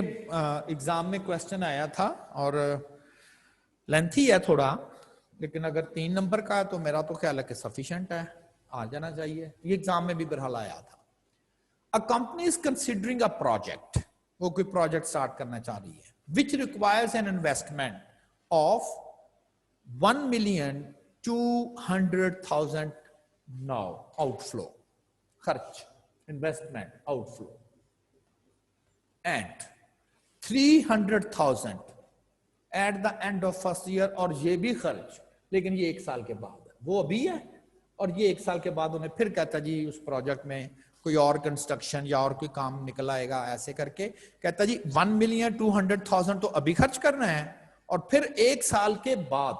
एग्जाम में क्वेश्चन आया था और लेंथी है थोड़ा, लेकिन अगर 3 नंबर का है तो मेरा तो ख्याल है कि सफिशिएंट है, आ जाना चाहिए। ये एग्जाम में भी बहरहाल आया था। A company is considering a project, वो कोई प्रोजेक्ट स्टार्ट करना चाह रही है, which requires an investment of 1,200,000 now outflow, खर्च investment outflow, and 300,000 at the end of first year, और ये भी खर्च लेकिन ये 1 साल के बाद है, वो अभी है और ये 1 साल के बाद उन्हें फिर कहता जी उस प्रोजेक्ट में कोई और कंस्ट्रक्शन या और कोई काम निकल आएगा, ऐसे करके कहता जी 1,200,000 तो अभी खर्च करना है और फिर 1 साल के बाद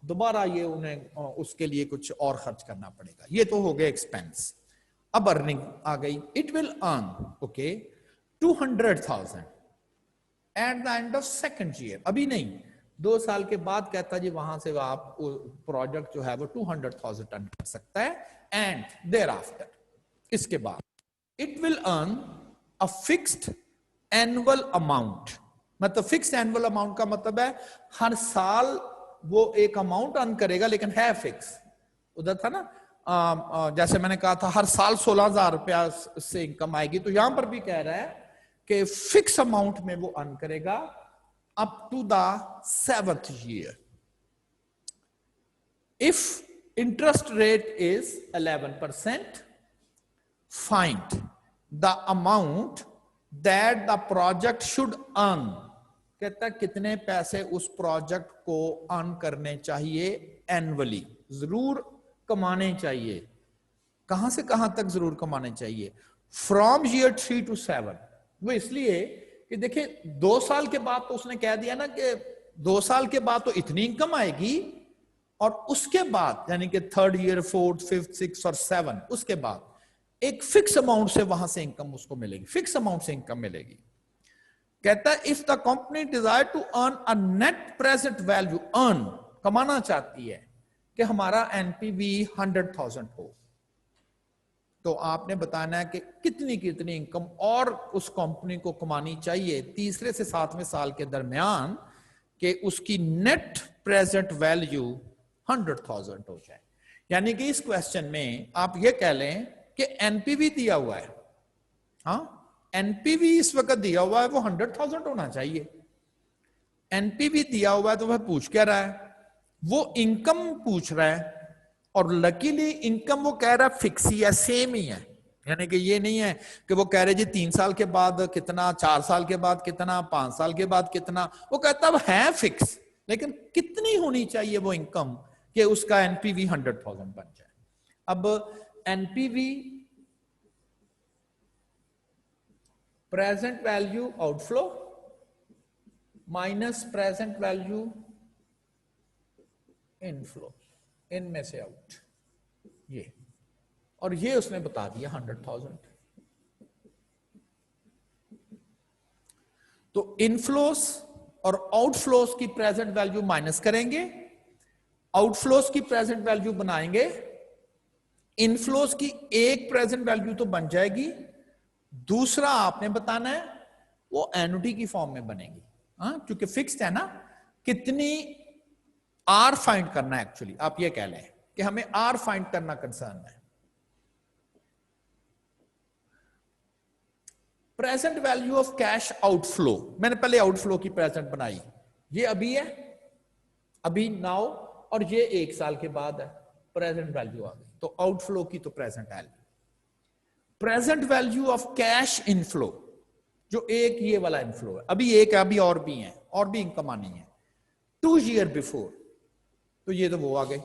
दोबारा ये उन्हें उसके लिए कुछ और खर्च करना पड़ेगा। ये तो हो गया एक्सपेंस। अब अर्निंग आ गई, it will earn okay 200,000 eight the end of second year. अभी नहीं, 2 साल के बाद कहता जी वहां से आप प्रोजेक्ट जो है वो 200,000 टन कर सकता है। एंड देयर आफ्टर, इसके बाद it will earn a fixed annual amount. मतलब फिक्स्ड एनुअल अमाउंट का मतलब है हर साल वो एक अमाउंट अर्न करेगा, लेकिन है फिक्स। उधर था ना जैसे मैंने कहा था हर साल 16,000 रुपया से इनकम आएगी, तो यहां पर भी कह रहा है कि फिक्स अमाउंट में वो अर्न करेगा up to the 7th year. If interest rate is 11%, find the amount that the project should earn. कहता है कितने पैसे उस प्रोजेक्ट को अर्न करने चाहिए एनुअली, जरूर कमाने चाहिए। कहां से कहां तक जरूर कमाने चाहिए? From year 3 to 7। वो इसलिए कि देखिए 2 साल के बाद तो उसने कह दिया ना कि 2 साल के बाद तो इतनी इनकम आएगी, और उसके बाद यानी कि 3rd year, 4th, 5th, 6th और 7 उसके बाद एक फिक्स अमाउंट से वहां से इनकम उसको मिलेगी, फिक्स अमाउंट से इनकम मिलेगी। कहता है if the company desire to earn a net present value, earn कमाना चाहती है कि हमारा एनपीवी 100,000 हो, तो आपने बताना है कि कितनी कितनी इनकम और उस कंपनी को कमानी चाहिए 3 से 7वें साल के दरमियान कि उसकी नेट प्रेजेंट वैल्यू 100,000 हो जाए। यानी कि इस क्वेश्चन में आप ये कह लें कि एनपीवी दिया हुआ है, हाँ एनपीवी इस वक्त दिया हुआ है वो 100,000 होना चाहिए। एनपीवी दिया हुआ है तो वह पूछ क्या रहा है? वो इनकम पूछ रहा है, और लकीली इनकम वो कह रहा है फिक्स ही है, सेम ही है। यानी कि ये नहीं है कि वो कह रहे जी 3 साल के बाद कितना, 4 साल के बाद कितना, 5 साल के बाद कितना। वो कहता है फिक्स, लेकिन कितनी होनी चाहिए वो इनकम कि उसका एनपीवी 100,000 बन जाए। अब NPV present value outflow minus present value inflow, इनमें से आउट, ये, और ये उसने बता दिया 100,000। तो इनफ्लोस और आउटफ्लोस की प्रेजेंट वैल्यू माइनस करेंगे, आउटफ्लोस की प्रेजेंट वैल्यू बनाएंगे, इनफ्लोस की एक प्रेजेंट वैल्यू तो बन जाएगी, दूसरा आपने बताना है वो एनुटी की फॉर्म में बनेगी। हाँ, क्योंकि फिक्स्ड है ना, कितनी आर फाइंड करना है। एक्चुअली आप ये कह लें कि हमें आर फाइंड करना कंसर्न है। Present value of cash outflow, मैंने पहले आउटफ्लो की प्रेजेंट बनाई, ये अभी है, अभी नाउ, और ये 1 साल के बाद है, प्रेजेंट वैल्यू आ गई, तो आउटफ्लो की तो present value. Present value of cash inflow, जो एक ये वाला इनफ्लो है, अभी एक है, अभी और भी है, और भी इनकम आनी है 2 ईयर बिफोर, तो ये तो वो आ गई।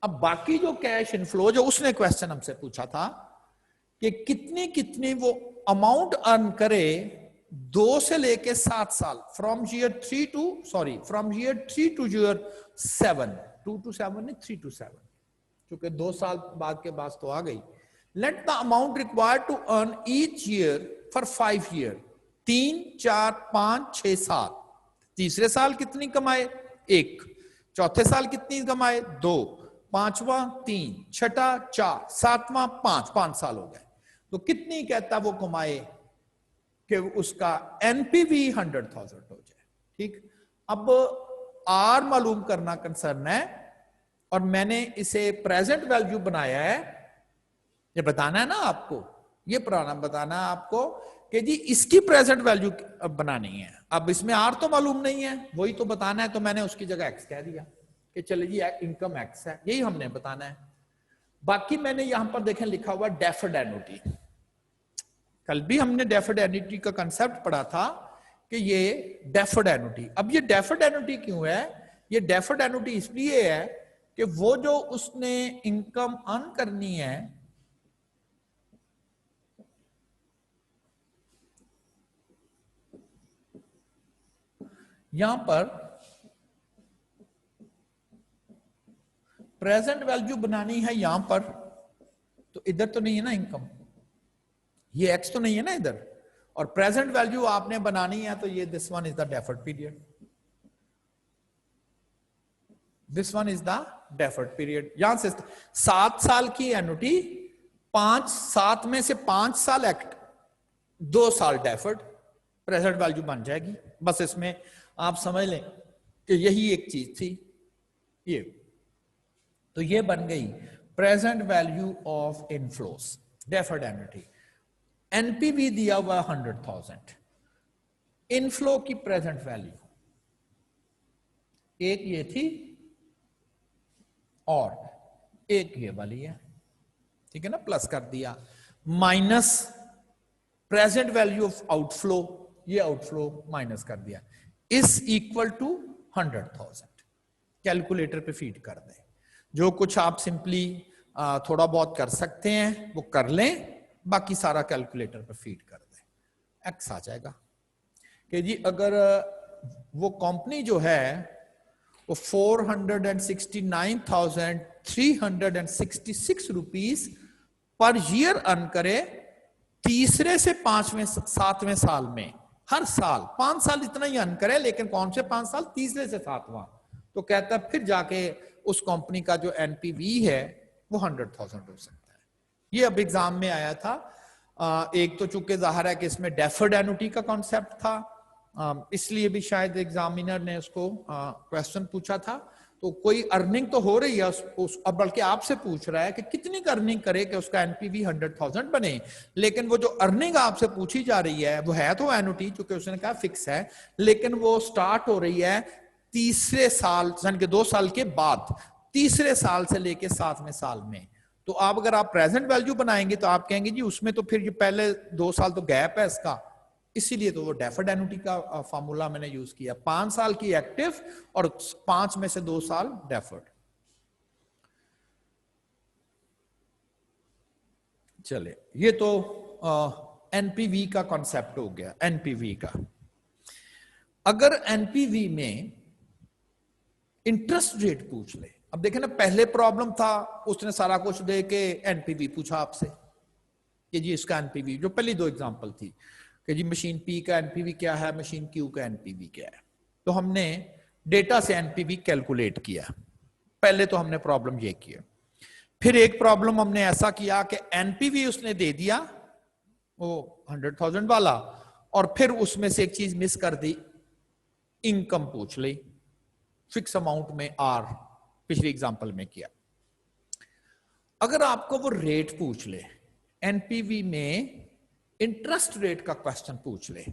अब बाकी जो कैश इनफ्लो, जो उसने क्वेश्चन हमसे पूछा था कि कितनी कितनी वो अमाउंट अर्न करे 2 से लेके 7 साल, from year 3 two year 7, 2 to 7 नहीं, 3 to 7, क्योंकि 2 साल बाद के बाद तो आ गई। Let the amount required to earn each year for 5 year, 3, 4, 5, 6, 7। तीसरे साल कितनी कमाए? 1। चौथे साल कितनी कमाए? 2। पांचवा 3, छठा 4, सातवां 5, 5 साल हो गए। तो कितनी कहता वो कमाए कि उसका एनपीवी 100,000 हो जाए। ठीक, अब आर मालूम करना कंसर्न है, और मैंने इसे प्रेजेंट वैल्यू बनाया है। ये बताना है ना आपको, ये पुराना बताना है आपको कि जी इसकी प्रेजेंट वैल्यू बनानी है। अब इसमें आर तो मालूम नहीं है, वही तो बताना है, तो मैंने उसकी जगह एक्स कह दिया कि चले जी इनकम एक्स है, यही हमने बताना है। बाकी मैंने यहां पर देखें लिखा हुआ डेफर्ड एन्युटी। कल भी हमने डेफर्ड एन्युटी का कंसेप्ट पढ़ा था कि ये डेफर्ड एन्युटी। अब ये डेफर्ड एन्युटी क्यों है? ये डेफर्ड एन्युटी इसलिए है कि वो जो उसने इनकम अर्न करनी है यहां पर प्रेजेंट वैल्यू बनानी है यहां पर, तो इधर तो नहीं है ना इनकम, ये एक्स तो नहीं है ना इधर, और प्रेजेंट वैल्यू आपने बनानी है तो ये this one is the deferred period, this one is the deferred period. यहां से 7 साल की एनुटी, 7 में से 5 साल एक्ट, 2 साल डेफर्ड, प्रेजेंट वैल्यू बन जाएगी। बस इसमें आप समझ लें कि यही एक चीज थी ये, तो ये बन गई present value of inflows, deferred annuity. NPV दिया हुआ 100,000, इनफ्लो की प्रेजेंट वैल्यू एक ये थी और एक ये वाली है, ठीक है ना, प्लस कर दिया, minus present value of outflow, ये आउटफ्लो माइनस कर दिया, इज इक्वल टू 100,000। कैलकुलेटर पे फीड कर दें, जो कुछ आप सिंपली थोड़ा बहुत कर सकते हैं वो कर लें, बाकी सारा कैलकुलेटर पे फीड कर दें, एक्स आ जाएगा कि जी अगर वो कंपनी जो है वो 469,366 रुपीस पर ईयर अर्न करे तीसरे से 5वें 7वें साल में, हर साल 5 साल इतना ही अर्न करे, लेकिन कौन से 5 साल, तीसरे से 7वां, तो कहता है फिर जाके उस कंपनी का जो एनपीवी है वो 100,000 हो सकता है। ये अब एग्जाम में आया था। एक तो चूंकि जाहिर है कि इसमें डेफर्ड एनुटी का कॉन्सेप्ट था, इसलिए भी शायद एग्जामिनर ने उसको क्वेश्चन पूछा था। तो कोई अर्निंग तो हो रही है अब बल्कि आपसे पूछ रहा है कि कितनी अर्निंग करे कि उसका एनपीवी 100,000 बने, लेकिन वो जो अर्निंग आपसे पूछी जा रही है वो है तो एनुटी, चूंकि उसने कहा फिक्स है, लेकिन वो स्टार्ट हो रही है तीसरे साल, यानी कि 2 साल के बाद, तीसरे साल से लेके 7वें साल में। तो आप अगर आप प्रेजेंट वैल्यू बनाएंगे तो आप कहेंगे जी उसमें तो फिर ये पहले 2 साल तो गैप है इसका, इसीलिए तो वो डेफर्ड एनुटी का फॉर्मूला मैंने यूज किया, 5 साल की एक्टिव और 5 में से 2 साल डेफर्ड। चले, ये तो एनपीवी का कॉन्सेप्ट हो गया। एनपीवी का, अगर एनपीवी में इंटरेस्ट रेट पूछ ले, अब देखें ना, पहले प्रॉब्लम था उसने सारा कुछ दे के एनपीवी पूछा आपसे कि जी इसका एनपीवी, जो पहली 2 एग्जांपल थी कि जी मशीन पी का एनपीवी क्या है, मशीन क्यू का एनपीवी क्या है, तो हमने डेटा से एनपीवी कैलकुलेट किया। पहले तो हमने प्रॉब्लम ये किया, फिर एक प्रॉब्लम हमने ऐसा किया कि एनपीवी उसने दे दिया वो 100,000 वाला, और फिर उसमें से एक चीज मिस कर दी, इनकम पूछ ली फिक्स अमाउंट में आर, पिछली एग्जांपल में किया। अगर आपको वो रेट पूछ ले, एनपीवी में इंटरेस्ट रेट का क्वेश्चन पूछ ले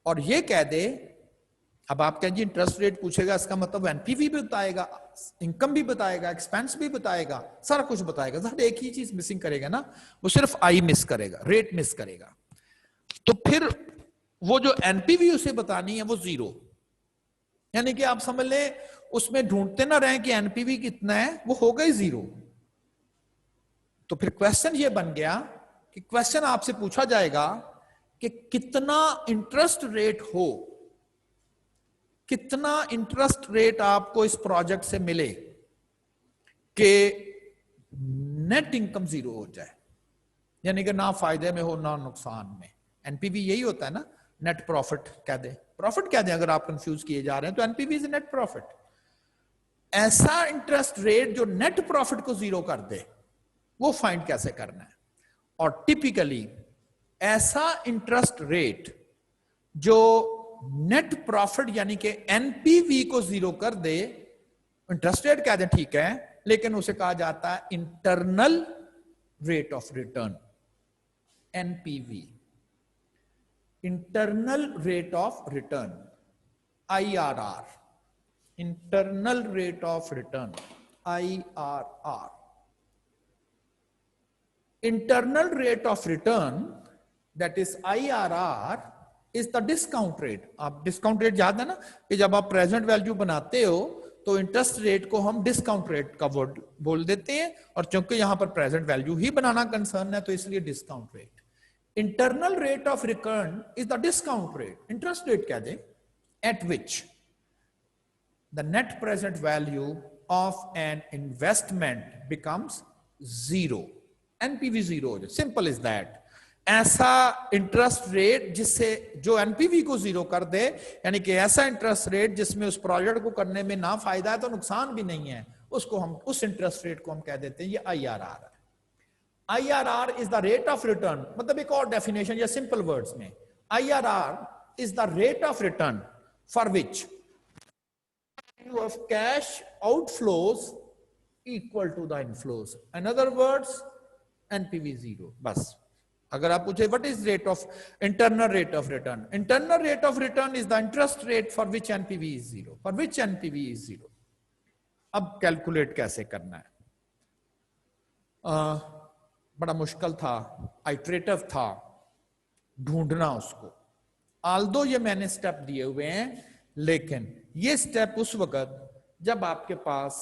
और ये कह दे, अब आप कहें जी इंटरेस्ट रेट पूछेगा इसका मतलब एनपीवी भी बताएगा, इनकम भी बताएगा, एक्सपेंस भी बताएगा, सारा कुछ बताएगा, हर एक ही चीज मिसिंग करेगा ना, वो सिर्फ आई मिस करेगा, रेट मिस करेगा। तो फिर वो जो एनपीवी उसे बतानी है वो 0, यानी कि आप समझ ले उसमें ढूंढते ना रहे कि एनपीवी कितना है, वो हो गई 0। तो फिर क्वेश्चन ये बन गया कि क्वेश्चन आपसे पूछा जाएगा कि कितना इंटरेस्ट रेट हो, कितना इंटरेस्ट रेट आपको इस प्रोजेक्ट से मिले कि नेट इनकम 0 हो जाए, यानी कि ना फायदे में हो ना नुकसान में। एनपीवी यही होता है ना, नेट प्रॉफिट कह दे, प्रॉफिट कह दे, अगर आप कंफ्यूज किए जा रहे हैं तो एनपीवी इज नेट प्रॉफिट। ऐसा इंटरेस्ट रेट जो नेट प्रॉफिट को 0 कर दे, वो फाइंड कैसे करना है। और टिपिकली ऐसा इंटरेस्ट रेट जो नेट प्रॉफिट यानी कि एनपीवी को 0 कर दे, इंटरेस्ट रेट कह दे ठीक है, लेकिन उसे कहा जाता है internal rate of return, NPV, internal rate of return, IRR, internal rate of return, IRR। Internal rate of return that is IRR is the discount rate. आप डिस्काउंट रेट याद है ना कि जब आप प्रेजेंट वैल्यू बनाते हो तो इंटरेस्ट रेट को हम डिस्काउंट रेट का वर्ड बोल देते हैं, और चूंकि यहां पर प्रेजेंट वैल्यू ही बनाना कंसर्न है तो इसलिए discount rate. Internal rate of return is the discount rate, interest rate कह दे, at which the net present value of an investment becomes zero. NPV zero हो जाए, सिंपल इज दैट। ऐसा interest rate जिससे जो NPV को zero कर दे, यानी कि ऐसा इंटरेस्ट रेट जिसमें उस प्रोजेक्ट को करने में ना फायदा है तो नुकसान भी नहीं है, उसको हम, उस इंटरेस्ट रेट को हम कह देते हैं ये आईआरआर है। IRR is the rate of return, मतलब एक और डेफिनेशन या सिंपल वर्ड्स में, IRR is the rate of return for which of cash outflows equal to the inflows. In other words, NPV zero. बस अगर आप पूछे what is rate of internal rate of return, internal rate of return is the interest rate for which NPV is zero, for which NPV is zero. अब calculate कैसे करना है, बड़ा मुश्किल था, आइटरेटिव था ढूंढना उसको। आल्दो ये मैंने स्टेप दिए हुए हैं, लेकिन ये स्टेप उस वक्त जब आपके पास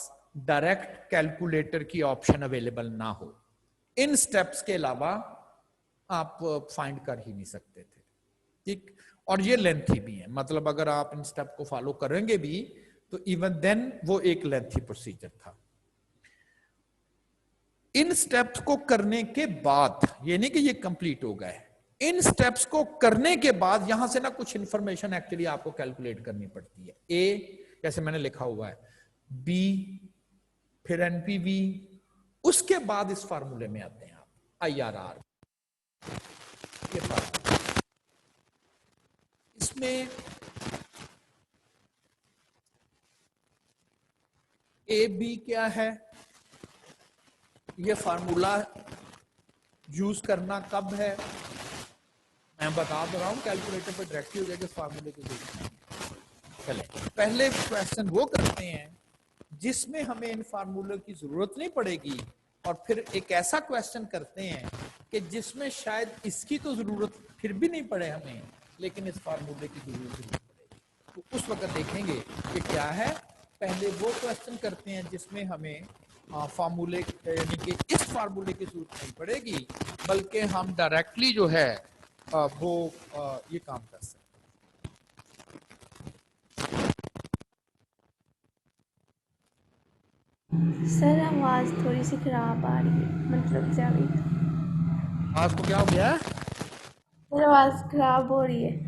डायरेक्ट कैलकुलेटर की ऑप्शन अवेलेबल ना हो। इन स्टेप्स के अलावा आप फाइंड कर ही नहीं सकते थे, ठीक। और ये लेंथी भी है, मतलब अगर आप इन स्टेप को फॉलो करेंगे भी तो इवन देन वो एक लेंथी प्रोसीजर था। इन स्टेप्स को करने के बाद, ये नहीं कि ये कंप्लीट हो गए, इन स्टेप्स को करने के बाद यहां से ना कुछ इंफॉर्मेशन एक्चुअली आपको कैलकुलेट करनी पड़ती है। ए जैसे मैंने लिखा हुआ है, बी, फिर एनपीवी, उसके बाद इस फार्मूले में आते हैं आप आईआरआर। ये फार्मूला, इसमें ए बी क्या है, ये फार्मूला यूज करना कब है मैं बता दे रहा हूं, कैलकुलेटर पर डायरेक्टली हो जाएगा इस फार्मूले के जरिए। चले पहले क्वेश्चन वो करते हैं जिसमें हमें इन फार्मूले की जरूरत नहीं पड़ेगी, और फिर एक ऐसा क्वेश्चन करते हैं कि जिसमें शायद इसकी तो जरूरत फिर भी नहीं पड़े हमें, लेकिन इस फार्मूले की जरूरत पड़ेगी। तो उस वक्त देखेंगे कि क्या है। पहले वो क्वेश्चन करते हैं जिसमें हमें फार्मूले, यानी कि इस फार्मूले की जरूरत नहीं पड़ेगी, बल्कि हम डायरेक्टली जो है वो ये काम कर सकते। सर आवाज थोड़ी सी खराब आ रही है, मतलब ज्यादा। आज को क्या हो गया है? सर आवाज खराब हो रही है।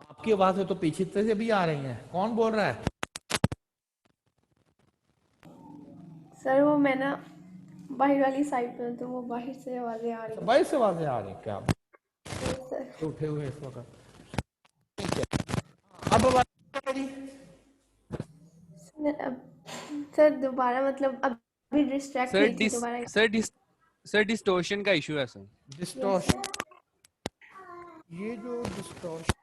आपकी आवाज तो पीछे से भी आ रही है, कौन बोल रहा है? सर वो मैं ना बाहर वाली साइड पे, तो वो बाहर से आवाजें आ रही हैं। बाहर से आवाजें आ रही क्या? सर तो उठे हुए इस वक्त, ठीक है। अब आवाज सर दोबारा, मतलब अभी डिस्ट्रैक्ट हुई थी दोबारा। सर डिस्टोर्शन का इशू है सर। डिस्टॉर्शन, ये जो डिस्टॉर्शन,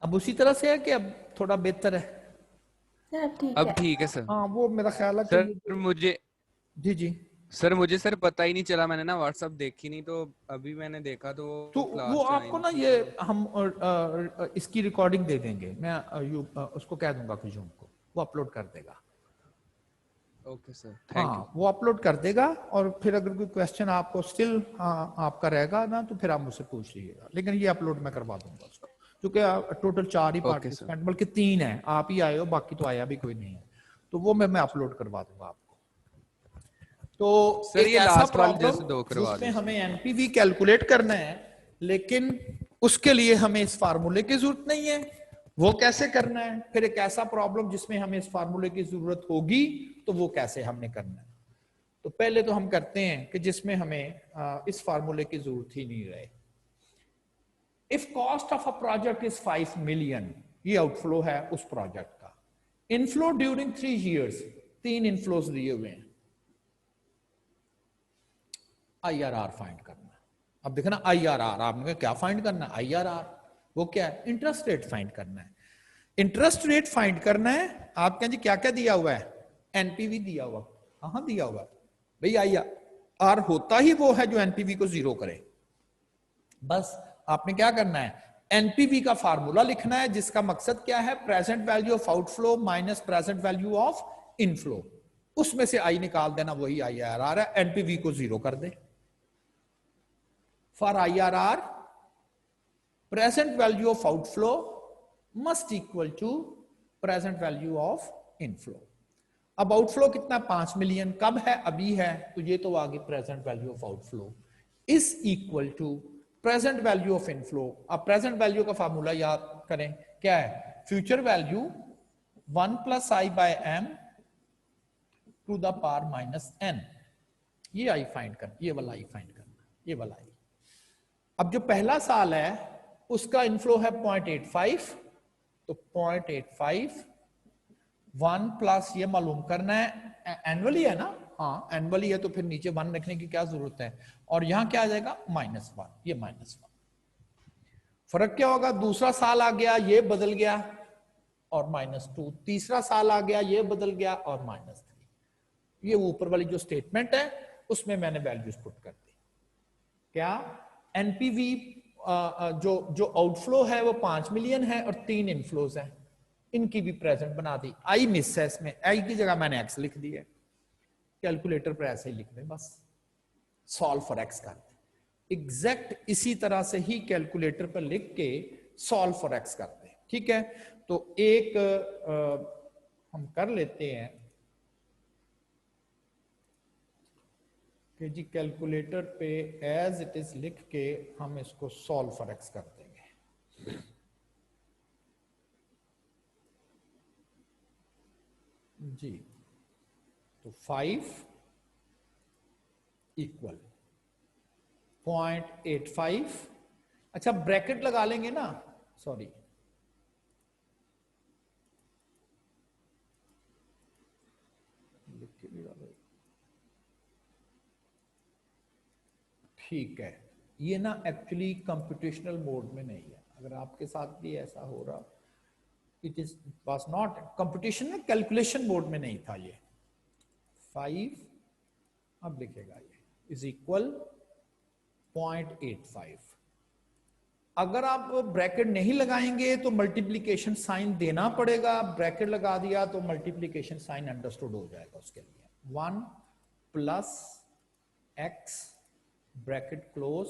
अब उसी तरह से है कि अब थोड़ा बेहतर है? सर अब ठीक है सर। हाँ वो मेरा ख्याल है सर मुझे, जी जी सर मुझे सर पता ही नहीं चला, मैंने ना व्हाट्सएप देखी नहीं, तो अभी मैंने देखा तो वो आपको ना ये हम इसकी रिकॉर्डिंग दे देंगे, मैं उसको कह दूंगा कि को वो अपलोड कर देगा। Okay sir, thank you. वो अपलोड कर देगा, और फिर अगर कोई क्वेश्चन आपको स्टिल आपका रहेगा ना, तो फिर आप मुझसे पूछ लीजिएगा, लेकिन ये अपलोड मैं करवा दूंगा उसको, क्योंकि टोटल 4 ही पार्टिसिपेंट, बल्कि 3 है, आप ही आए हो, बाकी तो आया भी कोई नहीं है, तो वो मैं अपलोड करवा दूंगा आपको। तो सर ये लास्ट वाली जैसे 2 करवा जिसमें हमें एनपीवी कैलकुलेट करना है, लेकिन उसके लिए हमें इस फार्मूले की जरूरत नहीं है। वो कैसे करना है? फिर एक ऐसा प्रॉब्लम जिसमें हमें इस फार्मूले की जरूरत होगी, तो वो कैसे हमने करना है? तो पहले तो हम करते हैं कि जिसमें हमें इस फार्मूले की जरूरत ही नहीं रहे। If cost of a project is 5 million, ये आउटफ्लो है उस प्रोजेक्ट का। इनफ्लो ड्यूरिंग 3 years, 3 इनफ्लोज दिए हुए हैं। आईआरआर फाइंड करना है। अब देखना आईआरआर, आपने क्या फाइंड करना है? आईआरआर वो क्या है? इंटरेस्ट रेट फाइंड करना है। इंटरेस्ट रेट फाइंड करना है। आप कहें जी क्या क्या दिया हुआ है? एनपीवी दिया हुआ, कहां दिया हुआ है? भाई आई आर होता ही वो है जो एनपीवी को जीरो करे। बस आपने क्या करना है, एनपीवी का फार्मूला लिखना है जिसका मकसद क्या है, present value of outflow minus present value of inflow, उसमें से आई निकाल देना, वही आई आर आर है, एनपीवी को जीरो कर दे। For I R R present value of outflow must equal to present value of inflow. अब आउटफ्लो कितना, 5 मिलियन, कब है, अभी है, तो ये तो आ गई present value of outflow is equal to present value of inflow. अब प्रेजेंट वैल्यू का फार्मूला याद करें, क्या है, future value 1 plus I by M to the power minus N. ये आई फाइंड करना, ये वाला आई फाइंड करना, ये वाला आई। अब जो पहला साल है उसका इनफ्लो है 0.85, तो 0.85 1 प्लस ये मालूम करना है, एनुअली है ना, हाँ एनुअली है तो फिर नीचे 1 रखने की क्या जरूरत है, और यहां क्या आ जाएगा -1, ये -1। फर्क क्या होगा, दूसरा साल आ गया ये बदल गया और -2, तीसरा साल आ गया ये बदल गया और -3। ये ऊपर वाली जो स्टेटमेंट है उसमें मैंने वैल्यूज पुट कर दी। क्या, एनपीवी जो आउटफ्लो है वो 5 मिलियन है और 3 इनफ्लोज है, इनकी भी प्रेजेंट बना दी। आई मिस है इसमें, आई की जगह मैंने एक्स लिख दी है, कैलकुलेटर पर ऐसे ही लिख दें, बस सॉल्व फॉर एक्स कर दे। एग्जैक्ट इसी तरह से ही कैलकुलेटर पर लिख के सॉल्व फॉर एक्स करते हैं, ठीक है। तो एक हम कर लेते हैं कि जी कैलकुलेटर पे एज इट इज लिख के हम इसको सॉल्व फॉर एक्स कर देंगे। जी, तो 5 इक्वल 0.85, अच्छा ब्रैकेट लगा लेंगे ना, सॉरी लिख के भी डालो, ठीक है। ये ना एक्चुअली कंप्यूटेशनल मोड में नहीं है, अगर आपके साथ भी ऐसा हो रहा, it is was not computation में, कैलकुलेशन मोड में नहीं था ये। 5 अब लिखेगा ये इज इक्वल 0.85। अगर आप ब्रैकेट नहीं लगाएंगे तो मल्टीप्लिकेशन साइन देना पड़ेगा, ब्रैकेट लगा दिया तो मल्टीप्लिकेशन साइन अंडरस्टूड हो जाएगा उसके लिए। 1 plus x bracket close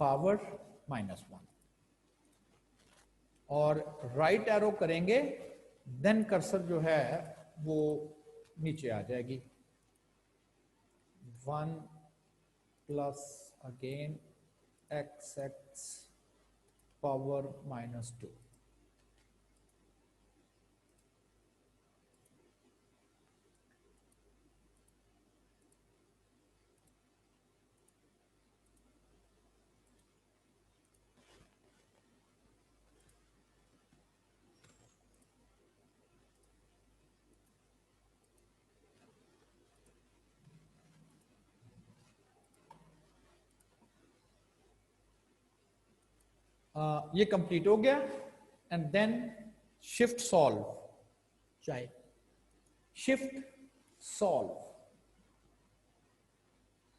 power -1 और राइट एरो करेंगे, देन कर्सर जो है वो नीचे आ जाएगी। 1 प्लस अगेन x पावर -2। ये कंप्लीट हो गया एंड देन शिफ्ट सॉल्व, चाहे शिफ्ट सॉल्व,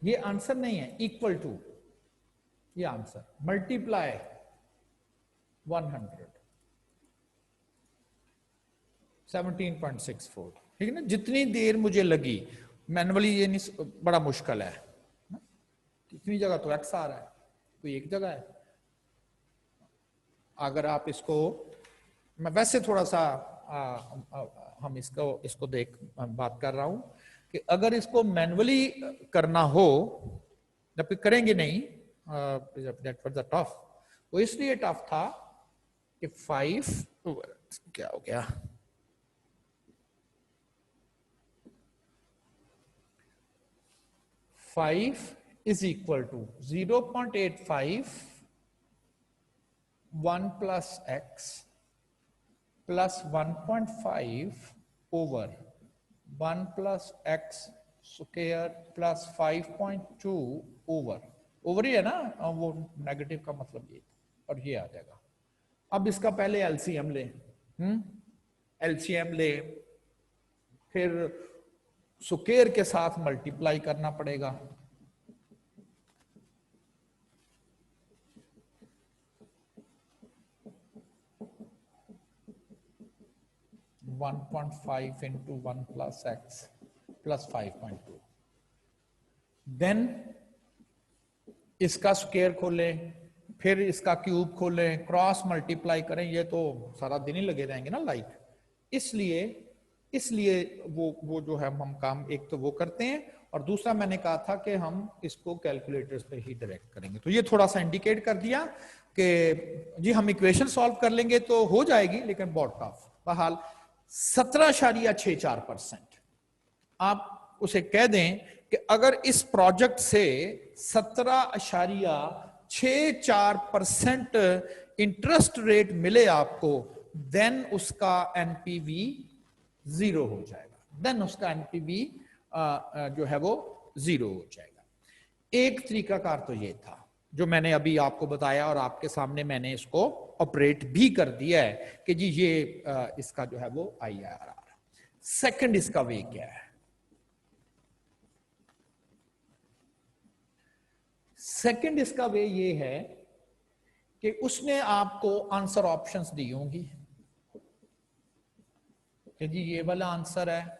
ये आंसर नहीं है, इक्वल टू ये आंसर, मल्टीप्लाई 100 17.64, ठीक है ना। जितनी देर मुझे लगी मैनुअली, ये नहीं बड़ा मुश्किल है, इतनी जगह तो एक्स आ रहा है, कोई एक जगह है। अगर आप इसको, मैं वैसे थोड़ा सा हम इसको देख बात कर रहा हूं कि अगर इसको मैनुअली करना हो, जब करेंगे नहीं, दैट वाज द टफ, वो इसलिए टफ था कि 5 क्या हो गया, five is equal to 0.85 1 plus X plus 1.5 over 1 plus X square plus 5.2 over ही है ना, वो नेगेटिव का मतलब ये, और ये आ जाएगा। अब इसका पहले एलसीएम ले, एलसीएम ले, फिर स्क्वायर के साथ मल्टीप्लाई करना पड़ेगा। 1.5 into 1 plus x plus 5.2। Then इसका स्क्वायर खोलें, फिर इसका क्यूब खोलें, क्रॉस मल्टीप्लाई करें, ये तो सारा दिन ही लगे रहेंगे ना लाइक। इसलिए वो जो है हम काम एक तो वो करते हैं, और दूसरा मैंने कहा था कि हम इसको कैलकुलेटर्स पे ही डायरेक्ट करेंगे। तो ये थोड़ा सा इंडिकेट कर दिया कि जी हम इक्वेशन सॉल्व कर लेंगे तो हो जाएगी, लेकिन बहुत टफ। बहरहाल 17.64%। आप उसे कह दें कि अगर इस प्रोजेक्ट से 17.64% इंटरेस्ट रेट मिले आपको, देन उसका एनपीवी 0 हो जाएगा। देन उसका एनपीवी जो है वो 0 हो जाएगा। एक तरीकाकार तो ये था जो मैंने अभी आपको बताया, और आपके सामने मैंने इसको ऑपरेट भी कर दिया है कि जी ये इसका जो है वो IRR। सेकंड इसका वे क्या है? सेकंड इसका वे ये है कि उसने आपको आंसर ऑप्शंस दी होंगी कि जी ये वाला आंसर है,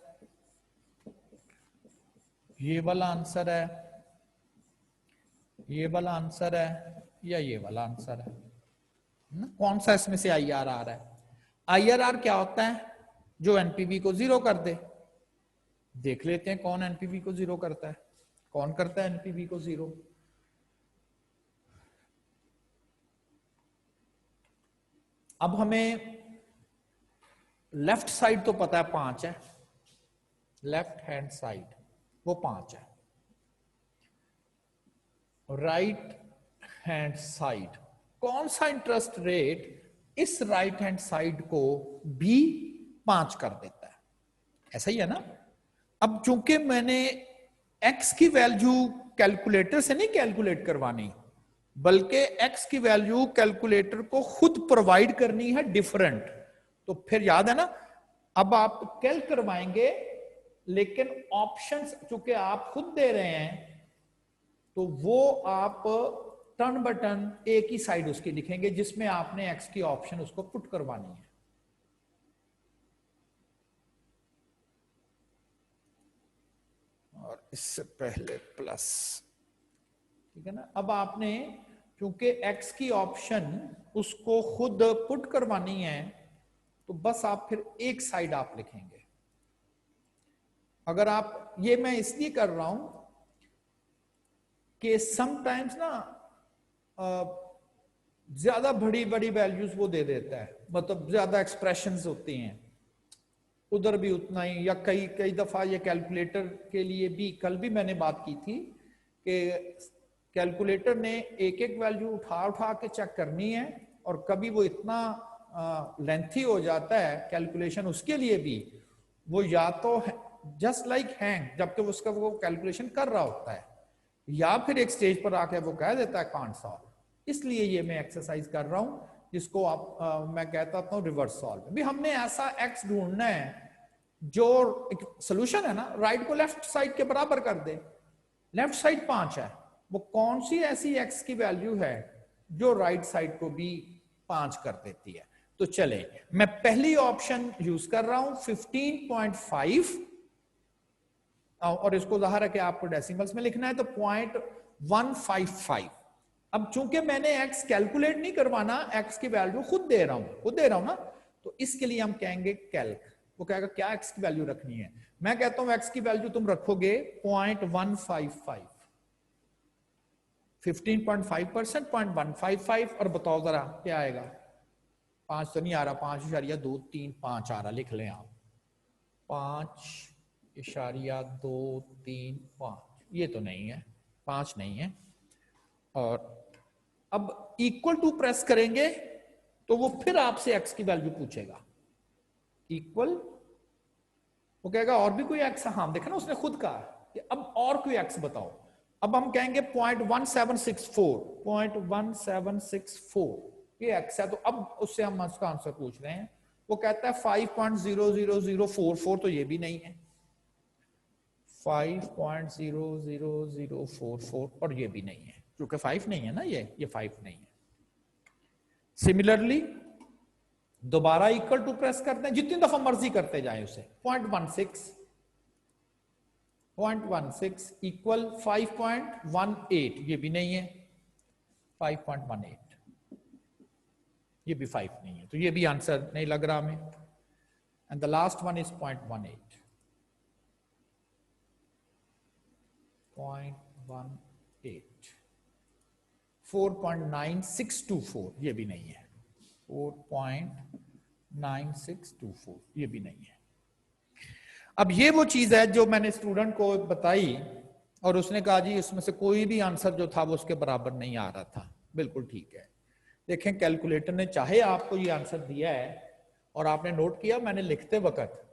ये वाला आंसर है, ये वाला आंसर है, या ये वाला आंसर है। कौन सा इसमें से IRR है? IRR क्या होता है? जो एनपीवी को 0 कर दे। देख लेते हैं कौन एनपीवी को 0 करता है। कौन करता है एनपीवी को 0? अब हमें लेफ्ट साइड तो पता है 5 है, लेफ्ट हैंड साइड वो 5 है। राइट हैंड साइड कौन सा इंटरेस्ट रेट इस राइट हैंड साइड को भी 5 कर देता है? ऐसा ही है ना। अब चूंकि मैंने x की वैल्यू कैलकुलेटर से नहीं कैलकुलेट करवानी, बल्कि x की वैल्यू कैलकुलेटर को खुद प्रोवाइड करनी है डिफरेंट, तो फिर याद है ना, अब आप कैल करवाएंगे, लेकिन ऑप्शंस चूंकि आप खुद दे रहे हैं तो वो आप टर्न बाय टर्न एक ही साइड उसकी लिखेंगे जिसमें आपने x की ऑप्शन उसको पुट करवानी है। और इससे पहले प्लस, ठीक है ना। अब आपने क्योंकि x की ऑप्शन उसको खुद पुट करवानी है, तो बस आप फिर एक साइड आप लिखेंगे। अगर आप, ये मैं इसलिए कर रहा हूं कि समटाइम्स ना ज्यादा बड़ी बड़ी वैल्यूज वो दे देता है, मतलब ज्यादा एक्सप्रेशंस होती हैं, उधर भी उतना ही, या कई कई दफा ये कैलकुलेटर के लिए भी, कल भी मैंने बात की थी कि कैलकुलेटर ने एक एक वैल्यू उठा उठा के चेक करनी है, और कभी वो इतना लेंथी हो जाता है कैलकुलेशन उसके लिए भी, वो या तो जस्ट लाइक हैंग जबकि उसका वो कैलकुलेशन कर रहा होता है, या फिर एक स्टेज पर आके वो कह देता है कांट सॉल्व। इसलिए ये मैं एक्सरसाइज कर रहा हूं जिसको आप मैं कहता हूं रिवर्स सॉल्व। भी हमने ऐसा एक्स ढूंढना है जो सोल्यूशन है ना, राइट को लेफ्ट साइड के बराबर कर दे। लेफ्ट साइड 5 है, वो कौन सी ऐसी एक्स की वैल्यू है जो राइट साइड को भी 5 कर देती है? तो चले, मैं पहली ऑप्शन यूज कर रहा हूं 15.5, और इसको जाहिर है कि आपको डेसिमल्स में लिखना है, तो 0.155। अब चूंकि मैंने x कैलकुलेट नहीं करवाना, x की वैल्यू खुद दे रहा हूं ना, तो इसके लिए हम कहेंगे कैल्क। वो कहेगा क्या x की वैल्यू रखनी है? मैं कहता हूं x की वैल्यू तुम रखोगे 0.155, 15.5%, 0.155, और बताओ जरा क्या आएगा? 5 तो नहीं आ रहा, 5.235 आ रहा, लिख लें आप 5.235, ये तो नहीं है, 5 नहीं है। और अब इक्वल टू प्रेस करेंगे तो वो फिर आपसे x की वैल्यू पूछेगा, इक्वल, वो कहेगा और भी कोई x? हाँ देखा ना, उसने खुद कहा कि अब और कोई x बताओ। अब हम कहेंगे 0.1764, 0.1764 ये x है, तो अब उससे हम उसका आंसर पूछ रहे हैं। वो कहता है 5.00044, तो ये भी नहीं है। 5.00044 और ये भी नहीं है क्योंकि 5 नहीं है ना, ये 5 नहीं है। सिमिलरली दोबारा इक्वल टू प्रेस करते हैं, जितनी दफा मर्जी करते जाए उसे। 0.16 इक्वल 5.18, ये भी नहीं है। 5.18 ये भी 5 नहीं है, तो ये भी आंसर नहीं लग रहा हमें। And the last one is 0.18। 4.9624 ये भी नहीं है। 4.9624 ये भी नहीं है। अब ये वो चीज है जो मैंने स्टूडेंट को बताई और उसने कहा जी इसमें से कोई भी आंसर जो था वो उसके बराबर नहीं आ रहा था। बिल्कुल ठीक है। देखें कैलकुलेटर ने चाहे आपको ये आंसर दिया है और आपने नोट किया, मैंने लिखते वक्त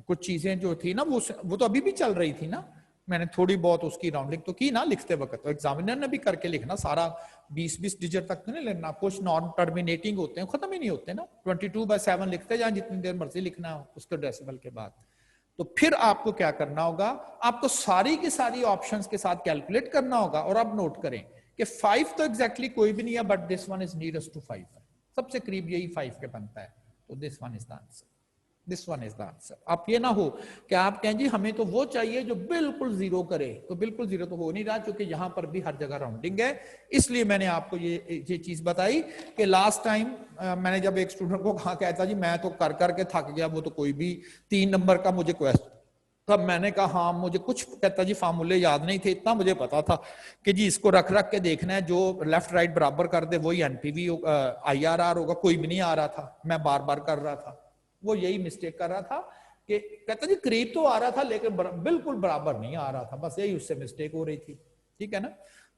कुछ चीजें जो थी ना वो तो अभी भी चल रही थी ना, मैंने थोड़ी बहुत उसकी राउंडिंग तो की ना लिखते वक्त। तो एग्जामिनर ने भी करके लिखना, सारा 20-20 डिजिट तक तो नहीं लेना, कुछ नॉन टर्मिनेटिंग होते हैं, खत्म ही नहीं होते ना। 22/7 लिखते जाए जितनी देर मर्जी लिखना हो उसके डेसिमल के बाद। तो फिर आपको क्या करना होगा, आपको सारी की सारी ऑप्शंस के साथ कैलकुलेट करना होगा। और अब नोट करें कि 5 तो एग्जैक्टली कोई भी नहीं है, but this one is nearest to 5 है, सबसे करीब यही 5 के बनता है। तो this one is the answer, this one is the answer. आप ये ना हो कि आप कहें जी हमें तो वो चाहिए जो बिल्कुल जीरो करे, तो बिल्कुल जीरो तो हो नहीं रहा, क्योंकि यहां पर भी हर जगह राउंडिंग है। इसलिए मैंने आपको ये चीज बताई कि लास्ट टाइम मैंने जब एक स्टूडेंट को कहा, कहता जी मैं तो कर करके थक गया, वो तो कोई भी 3 नंबर का मुझे क्वेश्चन, तब मैंने कहा हाँ मुझे कुछ, कहता जी फार्मूले याद नहीं थे, इतना मुझे पता था कि जी इसको रख रख के देखना है, जो लेफ्ट राइट बराबर कर दे वही एनपीवी IRR होगा। कोई भी नहीं आ रहा था, मैं बार बार कर रहा था, वो यही मिस्टेक कर रहा था कि कहता जी करीब तो आ रहा था लेकिन बिल्कुल बराबर नहीं आ रहा था, बस यही उससे मिस्टेक हो रही थी। ठीक है ना।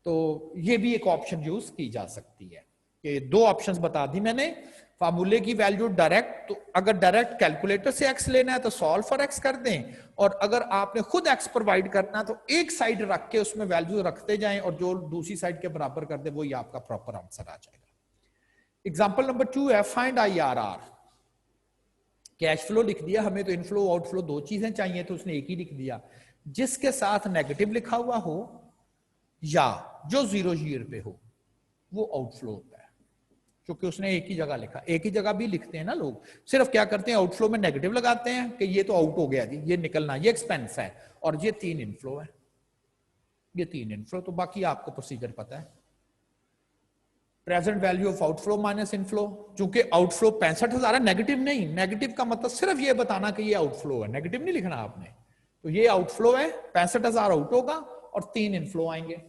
तो ये भी एक ऑप्शन यूज की जा सकती है कि 2 ऑप्शंस बता दी मैंने। फार्मूले की वैल्यू डायरेक्ट, तो अगर डायरेक्ट कैलकुलेटर से x लेना है तो सॉल्व फॉर x कर दें, और अगर आपने खुद x प्रोवाइड करना है तो एक साइड रख के उसमें वैल्यू रखते जाएं और जो दूसरी साइड के बराबर कर दे वही आपका प्रॉपर आंसर आ जाएगा। एग्जांपल नंबर 2 है, फाइंड IRR। कैश फ्लो लिख दिया, हमें तो इनफ्लो आउटफ्लो 2 चीजें चाहिए, तो उसने एक ही लिख दिया। जिसके साथ नेगेटिव लिखा हुआ हो या जो 0 ईयर पे हो वो आउटफ्लो होता है, क्योंकि उसने एक ही जगह लिखा। एक ही जगह भी लिखते हैं ना लोग, सिर्फ क्या करते हैं आउटफ्लो में नेगेटिव लगाते हैं कि ये तो आउट हो गया जी, ये निकलना, ये एक्सपेंस है, और ये 3 इनफ्लो है, ये 3 इनफ्लो। तो बाकी आपको प्रोसीजर पता है। Present value of outflow minus inflow, चूंकि आउटफ्लो 65,000 है, नेगेटिव नहीं। नेगेटिव का मतलब सिर्फ ये बताना कि ये आउटफ्लो है, नेगेटिव नहीं लिखना आपने। तो ये आउटफ्लो है, 65,000 आउट होगा और 3 इनफ्लो आएंगे।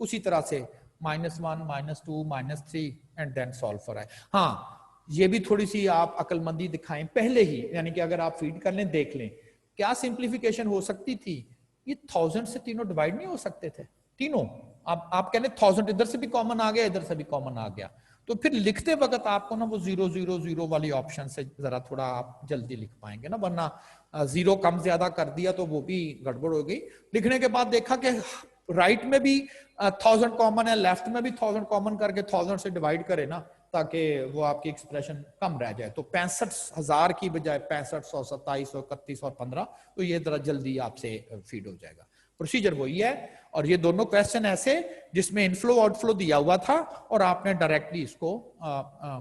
उसी तरह से -1 -2 -3 and then solve for I. हाँ ये भी थोड़ी सी आप अकलमंदी दिखाएं पहले ही, यानी कि अगर आप फीड कर लें, देख लें क्या सिंप्लीफिकेशन हो सकती थी। ये 1000 से तीनों डिवाइड नहीं हो सकते थे, तीनों। आप कहने 1000 इधर से भी कॉमन आ गया, इधर से भी कॉमन आ गया, तो फिर लिखते वक्त आपको ना वो 0 0 0 वाली ऑप्शन से जरा थोड़ा आप जल्दी लिख पाएंगे ना, वरना 0 कम ज्यादा कर दिया तो वो भी गड़बड़ हो गई। लिखने के बाद देखा कि राइट में भी 1000 कॉमन है, लेफ्ट में भी 1000 कॉमन करके 1000 से डिवाइड करे ना, ताकि वो आपकी एक्सप्रेशन कम रह जाए। तो 65,000 की बजाय 6500, 2700, 31 और 15, तो ये जरा जल्दी आपसे फीड हो जाएगा। प्रोसीजर वही है। और ये दोनों क्वेश्चन ऐसे जिसमें इनफ्लो आउटफ्लो दिया हुआ था और आपने डायरेक्टली इसको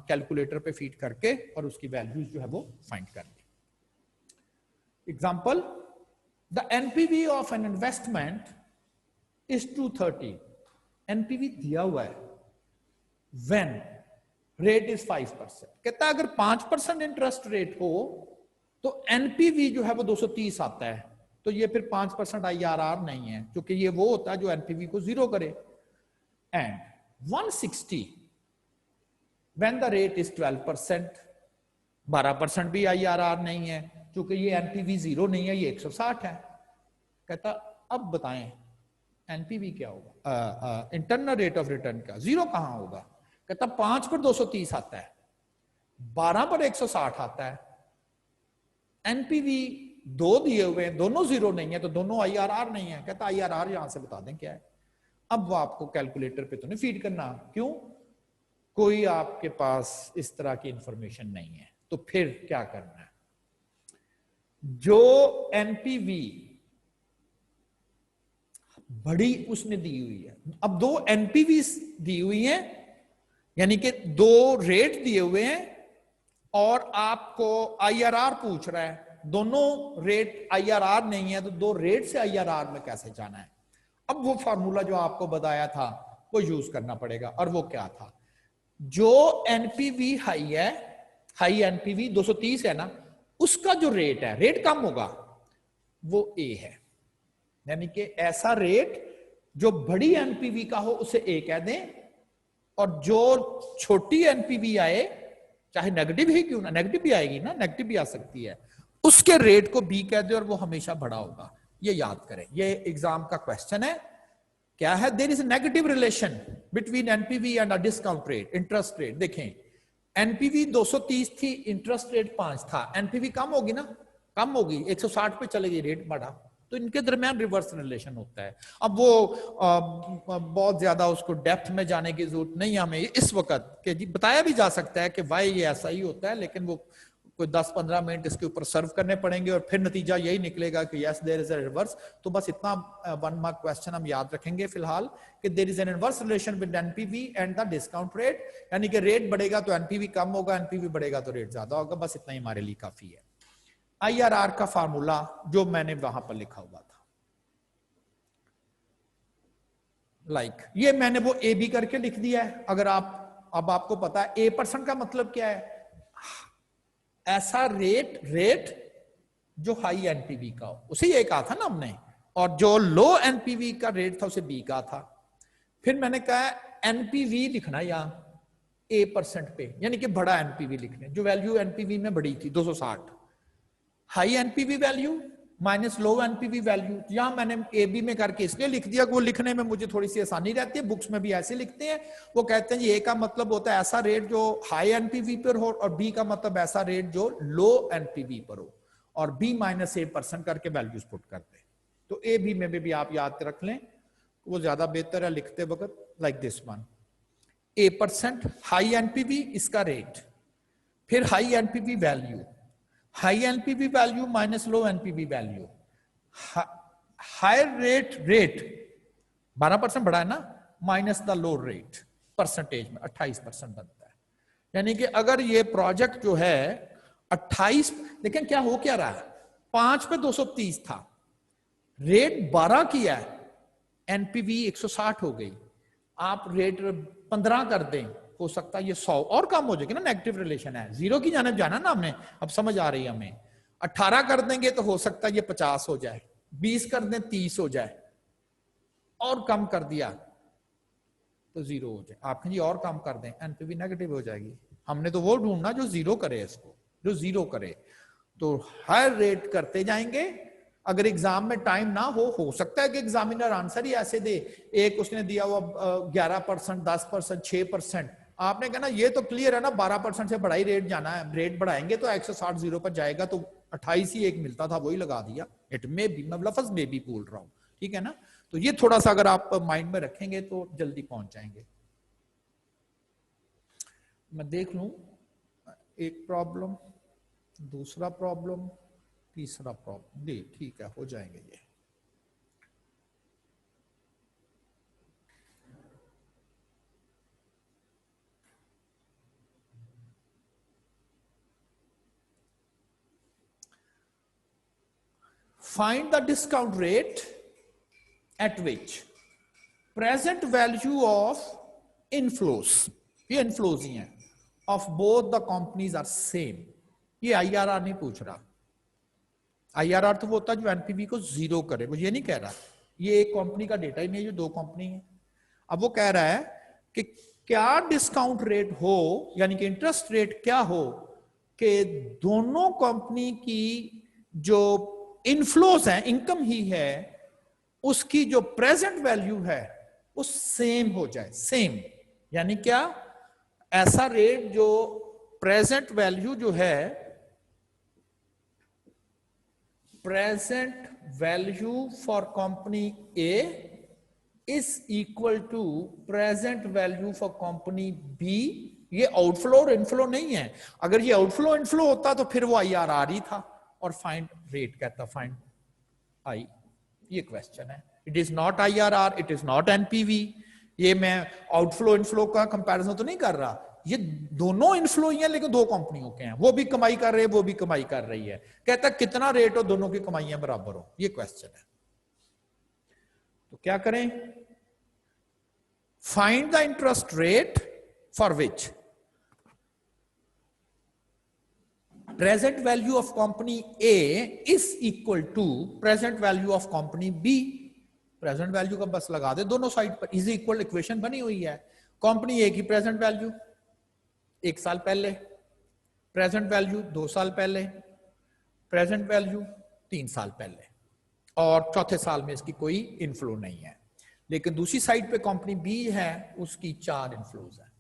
कैलकुलेटर पे फीड करके और उसकी वैल्यूज जो है वो फाइंड कर ली। Example, the NPV of an investment is 230। NPV दिया हुआ है, व्हेन रेट इज 5%। कहता है अगर 5% इंटरेस्ट रेट हो तो एनपीवी जो है वो 230 आता है। तो ये फिर 5% IRR नहीं है, क्योंकि ये वो होता है जो एनपीवी को 0 करे। And 160 when the rate is 12%, 12% भी IRR नहीं है, क्योंकि ये एनपीवी 0 नहीं है, ये 160 है। कहता अब बताएं एनपीवी क्या होगा, इंटरनल रेट ऑफ रिटर्न का 0 कहां होगा। कहता 5 पर 230 आता है, 12 पर 160 आता है, एनपीवी 2 दिए हुए हैं, दोनों 0 नहीं है, तो दोनों IRR नहीं है। कहता IRR यहां से बता दें क्या है। अब वो आपको कैलकुलेटर पे तो नहीं फीड करना, क्यों, कोई आपके पास इस तरह की इंफॉर्मेशन नहीं है। तो फिर क्या करना है, जो एनपीवी बड़ी उसने दी हुई है। अब दो एनपीवी दी हुई हैं, यानी कि दो रेट दिए हुए हैं और आपको आईआरआर पूछ रहा है। दोनों रेट आईआरआर नहीं है तो दो रेट से आईआरआर में कैसे जाना है। अब वो फार्मूला जो आपको बताया था वो यूज करना पड़ेगा। और वो क्या था, जो एनपीवी हाई है, हाई एनपीवी 230 है ना, उसका जो रेट है, रेट कम होगा, वो ए है। यानी कि ऐसा रेट जो बड़ी एनपीवी का हो उसे ए कह दें, और जो छोटी एनपीवी आए, चाहे नेगेटिव ही क्यों ना, नेगेटिव भी आएगी ना, नेगेटिव भी आ सकती है, उसके रेट को बी कह दे और वो हमेशा बड़ा होगा। ये याद करें, ये एग्जाम का क्वेश्चन है। क्या है, there is a negative relation between NPV and a discount rate, interest rate. देखें, एनपीवी 230 थी, इंटरेस्ट रेट 5 था, एनपीवी कम होगी ना, कम होगी, 160 पे चलेगी, रेट बढ़ा, तो इनके दरमियान रिवर्स रिलेशन होता है। अब वो बहुत ज्यादा उसको डेप्थ में जाने की जरूरत नहीं हमें इस वक्त, कि जी बताया भी जा सकता है कि वाई ये ऐसा ही होता है, लेकिन वो कोई 10-15 मिनट इसके ऊपर सर्व करने पड़ेंगे और फिर नतीजा यही निकलेगा कि yes there is a reverse. तो बस इतना 1 मार्क क्वेश्चन हम याद रखेंगे फिलहाल कि there is an inverse relation with NPV and the discount rate, यानी कि रेट बढ़ेगा तो एनपीवी कम होगा, एनपीवी बढ़ेगा तो रेट ज्यादा होगा। बस इतना ही हमारे लिए काफी है। आईआरआर का फार्मूला जो मैंने वहां पर लिखा हुआ था, ये मैंने वो ए बी करके लिख दिया है। अगर आप, अब आपको पता है A% का मतलब क्या है, ऐसा रेट जो हाई एनपीवी का हो, उसे ए कहा था ना हमने, और जो लो एनपीवी का रेट था उसे बी कहा था। फिर मैंने कहा एनपीवी लिखना यहां A% पे, यानी कि बड़ा एनपीवी लिखने, जो वैल्यू एनपीवी में बड़ी थी 260, high NPV value minus low NPV value. यहां मैंने ए बी में करके इसलिए लिख दिया कि वो लिखने में मुझे थोड़ी सी आसानी रहती है, बुक्स में भी ऐसे लिखते हैं। वो कहते हैं ये ए का मतलब होता है ऐसा रेट जो हाई एनपीवी पर हो, और बी का मतलब ऐसा रेट जो लो एनपीवी पर हो, और बी -A% करके वैल्यूज पुट करते हैं। तो ए बी में भी आप याद रख लें, वो ज्यादा बेहतर है लिखते वक्त, like this one, A%, high NPV इसका रेट, फिर high NPV value, high NPV value minus low NPV value, higher rate 12% बढ़ा है ना, minus the low rate, percentage में 28% बनता है। यानी कि अगर ये प्रोजेक्ट जो है 28, लेकिन क्या हो क्या रहा है, 5 पे 230 था, रेट 12 किया है, एनपीवी 160 हो गई, आप रेट 15 कर दें, हो सकता है ये 100 और कम हो जाएगी ना, नेगेटिव रिलेशन है, जीरो की जाने जाना ना हमने, अब समझ आ रही है हमें। 18 कर देंगे तो हो सकता है ये 50 हो जाए, 20 कर दें 30 हो जाए, और कम कर दिया तो 0 हो जाए। आप जी और कम कर दें, एनपीवी नेगेटिव हो जाएगी। हमने तो वो ढूंढना जो 0 करे, इसको जो 0 करे, तो हायर रेट करते जाएंगे। अगर एग्जाम में टाइम ना हो सकता है कि एग्जामिनर आंसर ही ऐसे दे, एक उसने दिया हुआ 11%, 10%, 6%, आपने कहना ये तो क्लियर है ना 12% से बढ़ा ही रेट जाना है, रेट बढ़ाएंगे तो 160 0 पर जाएगा, तो 28 ही एक मिलता था वही लगा दिया। इट में भी, मैं लफ्ज में भी बोल रहा हूं, ठीक है ना। तो ये थोड़ा सा अगर आप माइंड में रखेंगे तो जल्दी पहुंच जाएंगे। मैं देख लूं, एक प्रॉब्लम, दूसरा प्रॉब्लम, तीसरा प्रॉब्लम, दे ठीक है, हो जाएंगे ये। Find the discount rate at which present value of inflows, ये inflows ही हैं, of both the companies are same। ये IRR नहीं पूछ रहा, IRR तो वो होता है जो एनपीवी को 0 करे, वो ये नहीं कह रहा, ये एक कंपनी का डेटा ही नहीं है, जो 2 कंपनी है। अब वो कह रहा है कि क्या डिस्काउंट रेट हो, यानी कि इंटरेस्ट रेट क्या हो कि दोनों कंपनी की जो इनफ्लोज है, इनकम ही है, उसकी जो प्रेजेंट वैल्यू है वो सेम हो जाए। सेम यानी क्या, ऐसा रेट जो प्रेजेंट वैल्यू जो है, present value for company A is equal to present value for company B. ये आउटफ्लो और इनफ्लो नहीं है, अगर ये आउटफ्लो इनफ्लो होता तो फिर वो IRR ही था, और फाइंड रेट कहता, फाइंड आई, ये क्वेश्चन है। It is not IRR, it is not NPV। ये मैं आउटफ्लो इनफ्लो का कंपैरिजन तो नहीं कर रहा, ये दोनों इनफ्लो ही हैं लेकिन दो कंपनियों के हैं, वो भी कमाई कर रहे हैं, वो भी कमाई कर रही है। कहता है कितना रेट हो दोनों की कमाइयां बराबर हो, ये क्वेश्चन है। तो क्या करें? Find the interest rate for which present value of company A is equal to present value of company B। Present value का बस लगा दे दोनों साइड पर, इज इक्वल इक्वेशन बनी हुई है। कंपनी ए की प्रेजेंट वैल्यू 1 साल पहले, प्रेजेंट वैल्यू 2 साल पहले, प्रेजेंट वैल्यू 3 साल पहले, और चौथे साल में इसकी कोई इनफ्लो नहीं है। लेकिन दूसरी साइड पे कंपनी बी है, उसकी 4 इनफ्लोज है।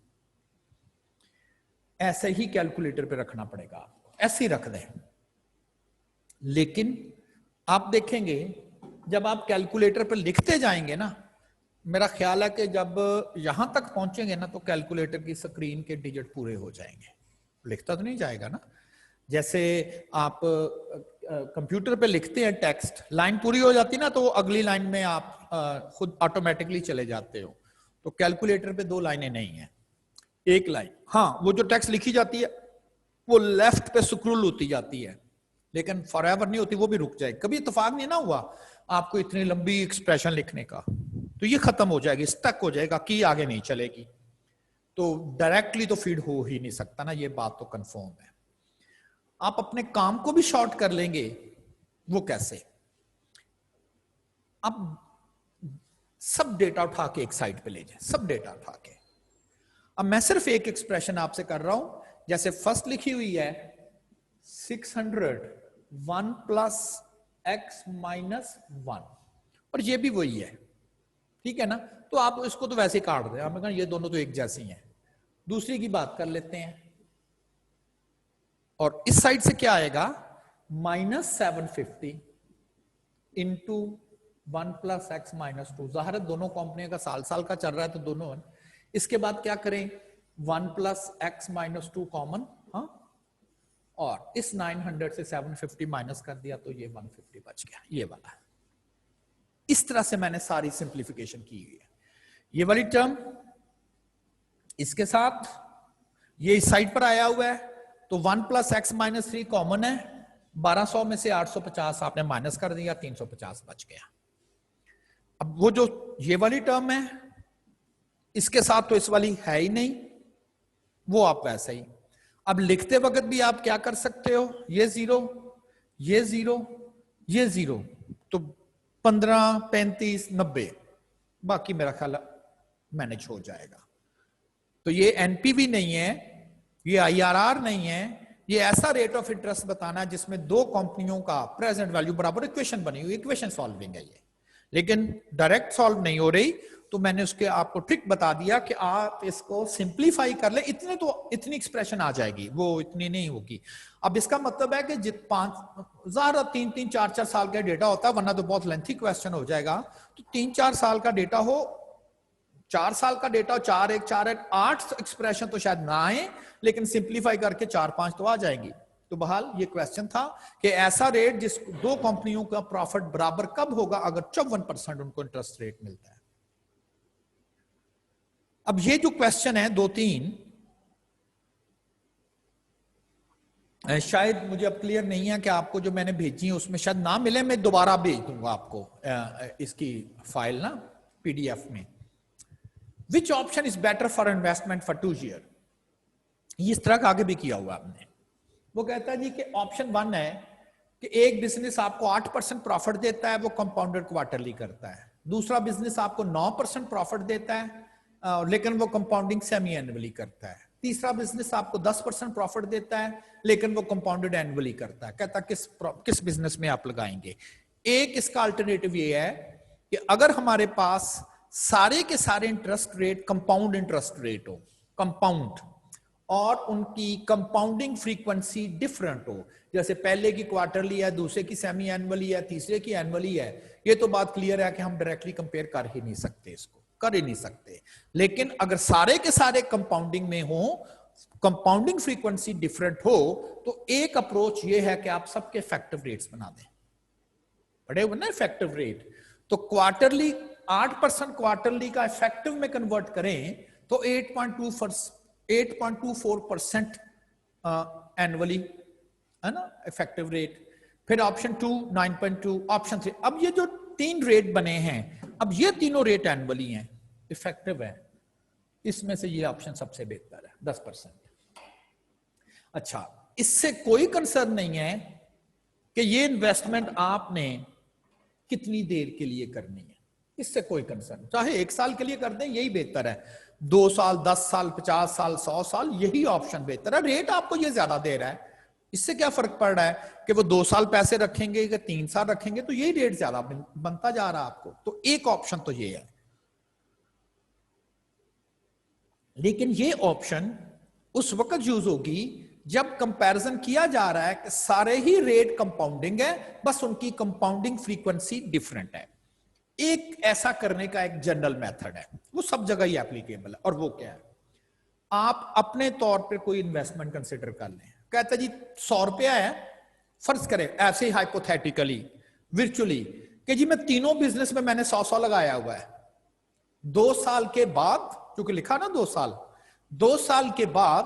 ऐसे ही कैलकुलेटर पे रखना पड़ेगा आपको, ऐसे ही रख दें। लेकिन आप देखेंगे जब आप कैलकुलेटर पर लिखते जाएंगे ना, मेरा ख्याल है कि जब यहां तक पहुंचेंगे ना तो कैलकुलेटर की स्क्रीन के डिजिट पूरे हो जाएंगे। लिखता तो नहीं जाएगा ना, जैसे आप कंप्यूटर पे लिखते हैं टेक्स्ट, लाइन पूरी हो जाती ना तो अगली लाइन में आप खुद ऑटोमेटिकली चले जाते हो। तो कैलकुलेटर पे 2 लाइनें नहीं है, 1 लाइन। हाँ, वो जो टेक्स्ट लिखी जाती है वो लेफ्ट पे स्क्रॉल होती जाती है, लेकिन फॉरएवर नहीं होती, वो भी रुक जाएगी। कभी इत्तेफाक नहीं ना हुआ आपको इतनी लंबी एक्सप्रेशन लिखने का, तो ये खत्म हो जाएगी, स्टक हो जाएगा, की आगे नहीं चलेगी। तो डायरेक्टली तो फीड हो ही नहीं सकता ना, ये बात तो कंफर्म है। आप अपने काम को भी शॉर्ट कर लेंगे, वो कैसे? अब सब डेटा उठा के एक साइड पे ले जाए, सब डेटा उठा के। अब मैं सिर्फ एक एक्सप्रेशन आपसे कर रहा हूं, जैसे फर्स्ट लिखी हुई है 600 1 प्लस x माइनस 1, और ये भी वही है, ठीक है ना। तो आप इसको तो वैसे काट दें, आपने कहा ये दोनों तो एक जैसी हैं। दूसरी की बात कर लेते हैं, और इस साइड से क्या आएगा, -750 इंटू 1 प्लस x माइनस 2। जाहिर है दोनों कंपनियों का साल साल का चल रहा है तो दोनों। इसके बाद क्या करें, 1 प्लस x माइनस 2 कॉमन, हाँ, और इस 900 से 750 माइनस कर दिया तो ये 150 बच गया, ये वाला। इस तरह से मैंने सारी सिंप्लीफिकेशन की हुई है। ये वाली टर्म इसके साथ ये इस साइड पर आया हुआ है, तो 1 प्लस x माइनस 3 कॉमन है, 1200 में से 850 आपने माइनस कर दिया, 350 बच गया। अब वो जो ये वाली टर्म है इसके साथ तो इस वाली है ही नहीं, वो आप वैसे ही। अब लिखते वक्त भी आप क्या कर सकते हो, ये 0, ये 0, ये 0, तो 15, 35, 90, बाकी मेरा ख्याल मैनेज हो जाएगा। तो ये एनपीवी नहीं है, ये IRR नहीं है, ये ऐसा रेट ऑफ इंटरेस्ट बताना है जिसमें दो कंपनियों का प्रेजेंट वैल्यू बराबर इक्वेशन बनी हुई, इक्वेशन सॉल्विंग है ये। लेकिन डायरेक्ट सॉल्व नहीं हो रही, तो मैंने उसके आपको ट्रिक बता दिया कि आप इसको सिंप्लीफाई कर ले, इतने तो इतनी एक्सप्रेशन आ जाएगी, वो इतनी नहीं होगी। अब इसका मतलब है कि 3-3, 4-4 साल का डेटा होता है, वरना तो बहुत लेंथी क्वेश्चन हो जाएगा। तो 3-4 साल का डेटा हो, 4 साल का डेटा, 4-1, 4-1, 8 एक्सप्रेशन तो शायद ना आए, लेकिन सिंप्लीफाई करके 4-5 तो आ जाएंगी। तो बहरहाल ये क्वेश्चन था कि ऐसा रेट जिस दो कंपनियों का प्रॉफिट बराबर कब होगा, अगर 54% उनको इंटरेस्ट रेट मिलता है। अब ये जो क्वेश्चन है 2-3, शायद मुझे अब क्लियर नहीं है कि आपको जो मैंने भेजी है उसमें शायद ना मिले, मैं दोबारा भेज दूंगा आपको इसकी फाइल ना PDF में। Which option is better for investment for 2 year, इस तरह का आगे भी किया हुआ आपने। वो कहता है जी कि ऑप्शन 1 है कि एक बिजनेस आपको 8% प्रॉफिट देता है, वो कंपाउंडेड क्वार्टरली करता है। दूसरा बिजनेस आपको 9% प्रॉफिट देता है, लेकिन वो कंपाउंडिंग सेमी एनुअली करता है। तीसरा बिजनेस आपको 10% प्रॉफिट देता है, लेकिन वो कंपाउंडेड एनुअली करता है। कहता किस बिजनेस में आप लगाएंगे। एक इसका अल्टरनेटिव ये है कि अगर हमारे पास सारे के सारे interest rate compound interest rate हो, कंपाउंड, और उनकी कंपाउंडिंग फ्रीक्वेंसी डिफरेंट हो, जैसे पहले की क्वार्टरली है, दूसरे की सेमी एनुअली है, तीसरे की एनुअली है, ये तो बात क्लियर है कि हम डायरेक्टली कंपेयर कर ही नहीं सकते, इसको कर ही नहीं सकते। लेकिन अगर सारे के सारे कंपाउंडिंग में हो, कंपाउंडिंग फ्रीक्वेंसी डिफरेंट हो, तो एक अप्रोच ये है कि आप सबके इफेक्टिव रेट्स बना दें, बड़े हुए ना इफेक्टिव रेट। तो क्वार्टरली 8% क्वार्टरली का इफेक्टिव में कन्वर्ट करें तो 8.24% एनुअली, है ना, इफेक्टिव रेट। फिर ऑप्शन 2 9.2, ऑप्शन 3। अब ये जो 3 रेट बने हैं, अब ये तीनों रेट एनुअली हैं, इफेक्टिव है, इसमें से ये ऑप्शन सबसे बेहतर है 10%। अच्छा, इससे कोई कंसर्न नहीं है कि ये इन्वेस्टमेंट आपने कितनी देर के लिए करनी है, इससे कोई कंसर्न, चाहे 1 साल के लिए कर दें यही बेहतर है, 2 साल, 10 साल, 50 साल, 100 साल, यही ऑप्शन बेहतर है। रेट आपको ये ज्यादा दे रहा है, इससे क्या फर्क पड़ रहा है कि वो 2 साल पैसे रखेंगे कि 3 साल रखेंगे, तो यही रेट ज्यादा बनता जा रहा है आपको। तो एक ऑप्शन तो ये है, लेकिन ये ऑप्शन उस वक्त यूज होगी जब कंपैरिजन किया जा रहा है कि सारे ही रेट कंपाउंडिंग है, बस उनकी कंपाउंडिंग फ्रीक्वेंसी डिफरेंट है। एक ऐसा करने का एक जनरल मेथड है, वो सब जगह ही एप्लीकेबल है, और वो क्या है, आप अपने तौर पे कोई इन्वेस्टमेंट कंसिडर कर लें। कहते जी 100 रुपया है, फर्ज करें ऐसे ही हाइपोथेटिकली विर्चुअली कि जी मैं तीनों बिजनेस में मैंने 100 लगाया हुआ है, 2 साल के बाद, क्योंकि लिखा ना 2 साल, 2 साल के बाद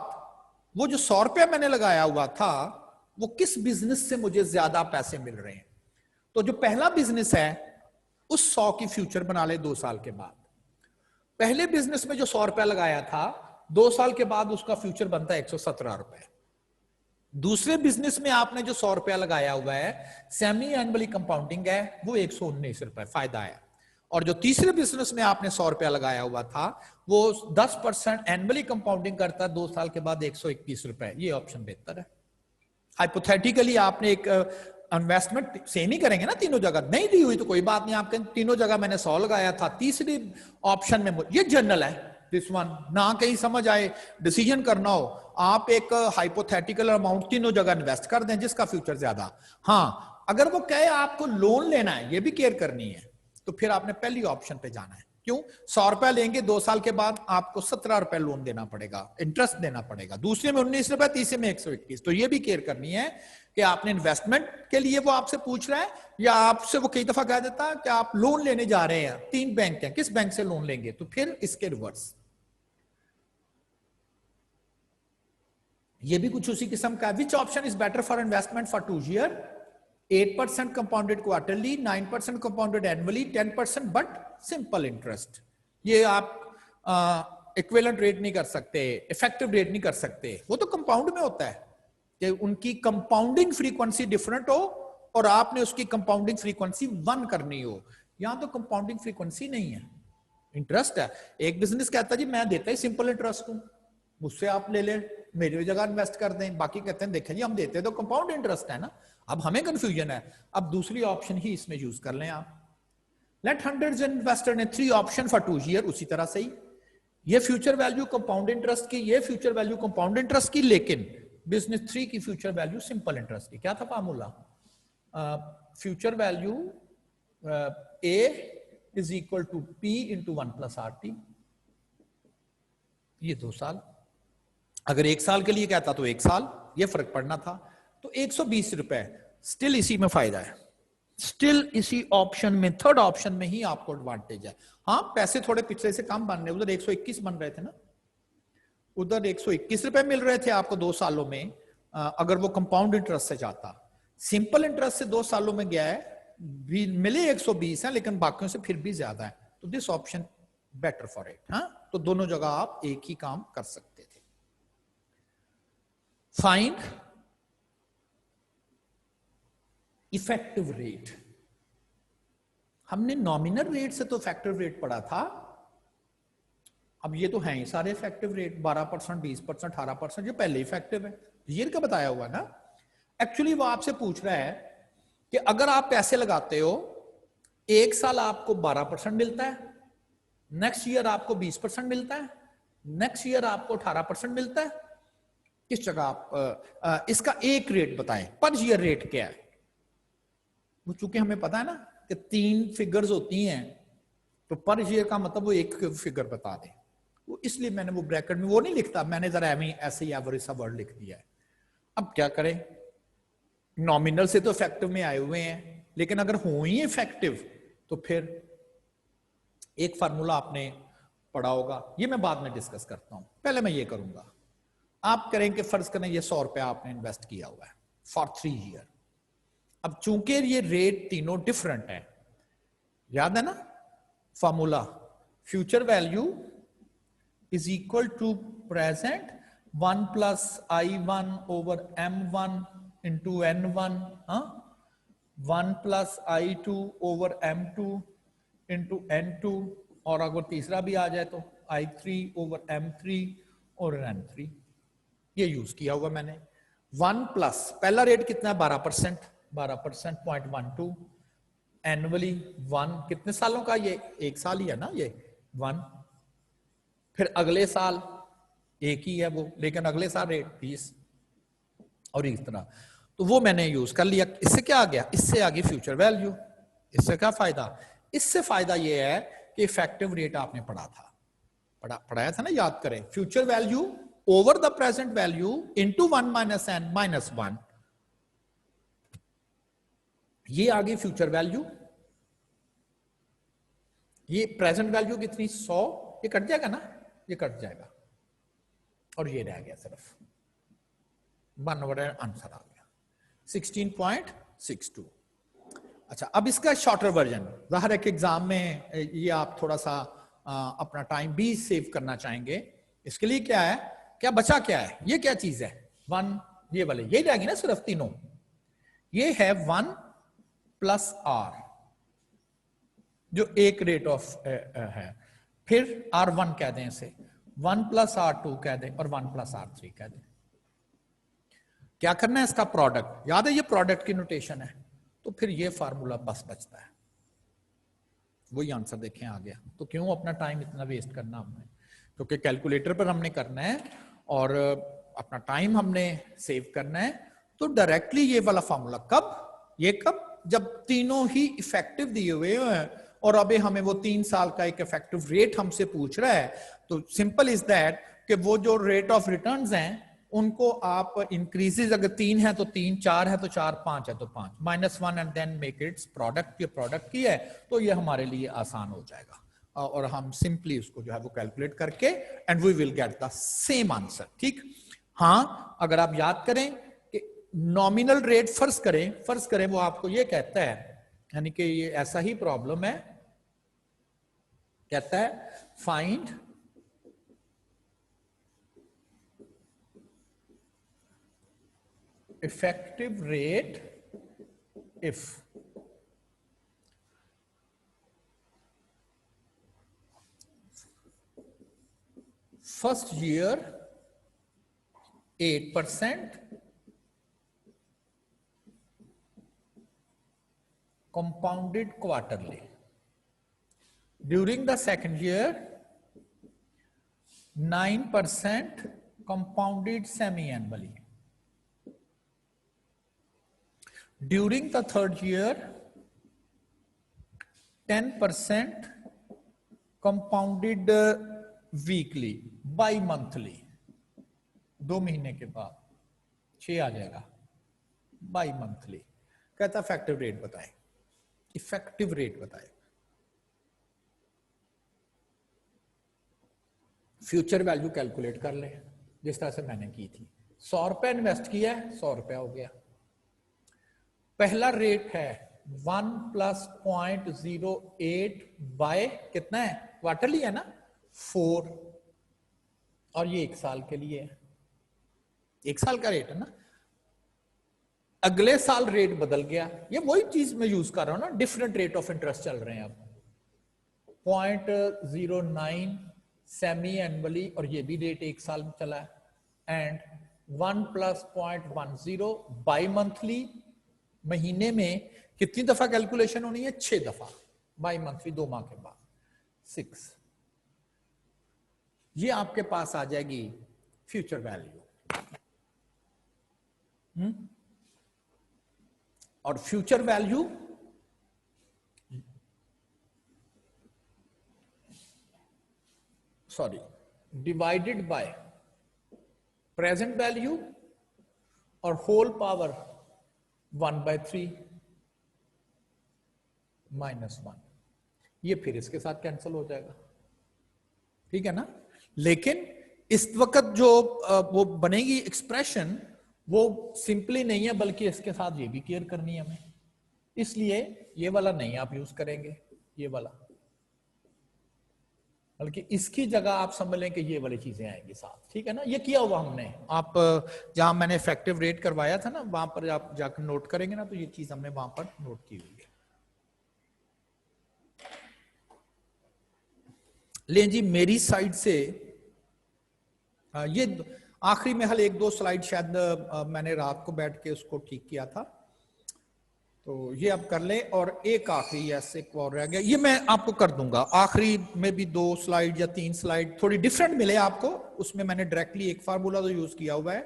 वो जो 100 रुपया मैंने लगाया हुआ था वो किस बिजनेस से मुझे ज्यादा पैसे मिल रहे हैं। तो जो पहला बिजनेस है उस 100 की फ्यूचर बना ले 2 साल के बाद। पहले बिजनेस में जो 100 रुपया लगाया था 2 साल के बाद उसका फ्यूचर बनता है 117 रुपए। दूसरे बिजनेस में आपने जो 100 रुपया लगाया हुआ है, सेमी एनुअली कंपाउंडिंग है, वो 119 रुपए फायदा है। और जो तीसरे बिजनेस में आपने 100 रुपया लगाया हुआ था वो 10% एनुअली कंपाउंडिंग करता है, 2 साल के बाद 121 रुपए। ये ऑप्शन बेहतर है। हाइपोथेटिकली आपने एक इन्वेस्टमेंट सेम ही करेंगे ना, तीनों जगह नहीं दी हुई तो कोई बात नहीं, आपके तीनों जगह मैंने 100 लगाया था, तीसरी ऑप्शन में ये जनरल है दिस वन, ना कहीं समझ आए डिसीजन करना हो, आप एक हाइपोथेटिकल अमाउंट तीनों जगह इन्वेस्ट कर दें जिसका फ्यूचर ज्यादा। हाँ, अगर वो कहे आपको लोन लेना है, ये भी केयर करनी है, तो फिर आपने पहली ऑप्शन पे जाना है। क्यों? 100 रुपया लेंगे 2 साल के बाद आपको 17 रुपए लोन देना पड़ेगा, इंटरेस्ट देना पड़ेगा, दूसरे में 19 रुपए, तीसरे में 121। तो ये भी केयर करनी है कि आपने इन्वेस्टमेंट के लिए वो आपसे पूछ रहा है, या आपसे वो कई दफा कह देता है कि आप लोन लेने जा रहे हैं, 3 बैंक हैं, किस बैंक से लोन लेंगे, तो फिर इसके रिवर्स। ये भी कुछ उसी किस्म का। Which option is better for investment for 2 year? 8% compounded quarterly, 9% compounded annually, 10% but simple interest. ये आप इक्विवेलेंट रेट नहीं कर सकते, इफेक्टिव रेट नहीं कर सकते, वो तो कंपाउंड में होता है कि उनकी कंपाउंडिंग फ्रीक्वेंसी डिफरेंट हो और आपने उसकी कंपाउंडिंग फ्रीक्वेंसी 1 करनी हो। यहां तो कंपाउंडिंग फ्रीक्वेंसी नहीं है, इंटरेस्ट है। एक बिजनेस कहता है जी मैं देता ही सिंपल इंटरेस्ट हूं, मुझसे आप ले ले, मेरी जगह इन्वेस्ट कर दें। बाकी कहते हैं देखें जी हम देते तो कंपाउंड इंटरेस्ट है ना। अब हमें कंफ्यूजन है, अब दूसरी ऑप्शन ही इसमें यूज कर लें आप। लेट हंड्रेड्स इन्वेस्टर ने 3 ऑप्शन फॉर 2 ईयर, उसी तरह से ही ये फ्यूचर वैल्यू कंपाउंड इंटरेस्ट की, ये फ्यूचर वैल्यू कंपाउंड इंटरेस्ट की, लेकिन बिजनेस 3 की फ्यूचर वैल्यू सिंपल इंटरेस्ट की। क्या था formula? Future value A is equal to P into 1 plus RT। ये 2 साल, अगर 1 साल के लिए कहता तो 1 साल, ये फर्क पड़ना था। तो 120 रुपए स्टिल इसी में फायदा है, स्टिल इसी ऑप्शन में, थर्ड ऑप्शन में ही आपको एडवांटेज है। हाँ, पैसे थोड़े पिछले से कम बन रहे, उधर 121 बन रहे थे ना, उधर 121 रुपए मिल रहे थे आपको 2 सालों में, अगर वो कंपाउंड इंटरेस्ट से जाता। सिंपल इंटरेस्ट से 2 सालों में गया है, भी मिले 120 है, लेकिन बाकियों से फिर भी ज्यादा है, तो this option better for it. हाँ, तो दोनों जगह आप एक ही काम कर सकते थे। Find effective rate. हमने नॉमिनल रेट से तो इफेक्टिव रेट पढ़ा था, अब ये तो हैं ही सारे इफेक्टिव रेट, 12%, 20%, 18%, जो पहले इफेक्टिव है, ये का बताया हुआ ना। एक्चुअली वो आपसे पूछ रहा है कि अगर आप पैसे लगाते हो, 1 साल आपको 12% मिलता है, नेक्स्ट ईयर आपको 20% मिलता है, नेक्स्ट ईयर आपको 18% मिलता है, किस जगह आप इसका एक रेट बताएं, पर ईयर रेट क्या है। वो चूंकि हमें पता है ना कि 3 फिगर्स होती हैं, तो पर ईयर का मतलब वो एक फिगर बता दें, वो इसलिए मैंने वो ब्रैकेट में वो नहीं लिखता, मैंने जरा ऐसे ही एवरेज सा वर्ड लिख दिया है। अब क्या करें, नॉमिनल से तो इफेक्टिव में आए हुए हैं, लेकिन अगर हो ही इफेक्टिव तो फिर एक फार्मूला आपने पढ़ा होगा, ये मैं बाद में डिस्कस करता हूं, पहले मैं ये करूंगा। आप करेंगे, फर्ज करें ये 100 रुपया आपने इन्वेस्ट किया हुआ है फॉर 3 ईयर। अब चूंकि ये रेट तीनों डिफरेंट है, याद है ना formula, future value is equal to present 1 plus I1 over M1 into N1, 1 plus I2 over M2 into N2, और अगर तीसरा भी आ जाए तो I3 ओवर M3 और N3। ये यूज किया हुआ मैंने। 1 प्लस पहला रेट कितना है 12%, 0.12 एनुअली 1, कितने सालों का, ये 1 साल ही है ना, ये 1। फिर अगले साल एक ही है वो, लेकिन अगले साल रेट 20, और इस तरह। तो वो मैंने यूज कर लिया। इससे क्या आ गया, इससे आ गई फ्यूचर वैल्यू। इससे क्या फायदा, इससे फायदा ये है कि इफेक्टिव रेट आपने पढ़ाया था ना, याद करें, future value over the present value into 1 minus N minus 1, ये आ गई फ्यूचर वैल्यू। ये प्रेजेंट वैल्यू कितनी 100, ये कट जाएगा ना, ये कट जाएगा, और ये रह गया सिर्फ 1 ओवर आंसर आ गया 16.62। अच्छा, अब इसका शॉर्टर वर्जन, ज़ाहिर है कि एग्जाम में ये आप थोड़ा सा अपना टाइम भी सेव करना चाहेंगे, इसके लिए क्या है, क्या बचा, क्या है, ये क्या चीज है 1, ये वाले यही रहेगी ना सिर्फ तीनों। ये है 1 प्लस R जो एक रेट ऑफ है, फिर R1 कह दें इसे, 1 प्लस R2 कह दें, और 1 प्लस R3 कह दें। क्या करना है, इसका प्रोडक्ट, याद है ये प्रोडक्ट की नोटेशन है, तो फिर ये फार्मूला बस बचता है, वही आंसर देखें आ गया। तो क्यों अपना टाइम इतना वेस्ट करना हमने, क्योंकि कैलकुलेटर पर हमने करना है और अपना टाइम हमने सेव करना है। तो डायरेक्टली ये वाला फार्मूला कब, जब तीनों ही इफेक्टिव दिए हुए हैं, और अभी हमें वो 3 साल का एक इफेक्टिव रेट हमसे पूछ रहा है। तो सिंपल इज दैट कि वो जो रेट ऑफ रिटर्न्स हैं उनको आप इंक्रीजेस, अगर 3 है तो 3, 4 है तो 4, 5 है तो 5, -1 and then make its product. ये प्रोडक्ट की है तो ये हमारे लिए आसान हो जाएगा, और हम सिंपली उसको जो है वो कैलकुलेट करके and we will get the same answer. ठीक, हाँ, अगर आप याद करें कि नॉमिनल रेट फर्ज करें वो आपको ये कहता है, यानी कि ये ऐसा ही प्रॉब्लम है, कहता है find effective rate if first year 8% compounded quarterly, during the second year 9% compounded semi-annually, during the third year 10% compounded weekly, bi-monthly, 2 महीने के बाद 6 आ जाएगा, bi-monthly। कहता इफेक्टिव रेट बताएं, इफेक्टिव रेट बताएं। फ्यूचर वैल्यू कैलकुलेट कर ले जिस तरह से मैंने की थी। 100 रुपया इन्वेस्ट किया है, 100 रुपया हो गया। पहला रेट है 1 प्लस 0.08 बाय कितना है, क्वार्टरली है ना, 4, और ये 1 साल के लिए है, 1 साल का रेट है ना। अगले साल रेट बदल गया, ये वही चीज मैं यूज कर रहा हूं ना, डिफरेंट रेट ऑफ इंटरेस्ट चल रहे हैं अब, 0.09 सेमी एनुअली, और ये भी रेट 1 साल में चला है, एंड 1 प्लस 0.10 बाई मंथली। महीने में कितनी दफा कैलकुलेशन होनी है, 6 दफा, बाई मंथली 2 माह के बाद 6। ये आपके पास आ जाएगी फ्यूचर वैल्यू। और future value divided by present value और होल पावर 1/3 -1, ये फिर इसके साथ कैंसिल हो जाएगा, ठीक है ना। लेकिन इस वक्त जो वो बनेगी एक्सप्रेशन वो सिंपली नहीं है, बल्कि इसके साथ ये भी केयर करनी है हमें, इसलिए ये वाला नहीं आप यूज करेंगे, ये वाला, बल्कि इसकी जगह आप समझ लें कि ये वाली चीजें आएंगी साथ, ठीक है ना। ये किया हुआ हमने, आप जहां मैंने इफेक्टिव रेट करवाया था ना, वहां पर आप जाकर नोट करेंगे ना, तो ये चीज हमने वहां पर नोट की हुई है। ले जी, मेरी साइड से ये आखिरी में हल 1-2 स्लाइड शायद मैंने रात को बैठ के उसको ठीक किया था, तो ये आप कर लें। और एक आखिरी ऐसे और रह गया, ये मैं आपको कर दूंगा आखिरी में भी 2 स्लाइड या 3 स्लाइड थोड़ी डिफरेंट मिले आपको, उसमें मैंने डायरेक्टली एक फार्मूला तो यूज किया हुआ है,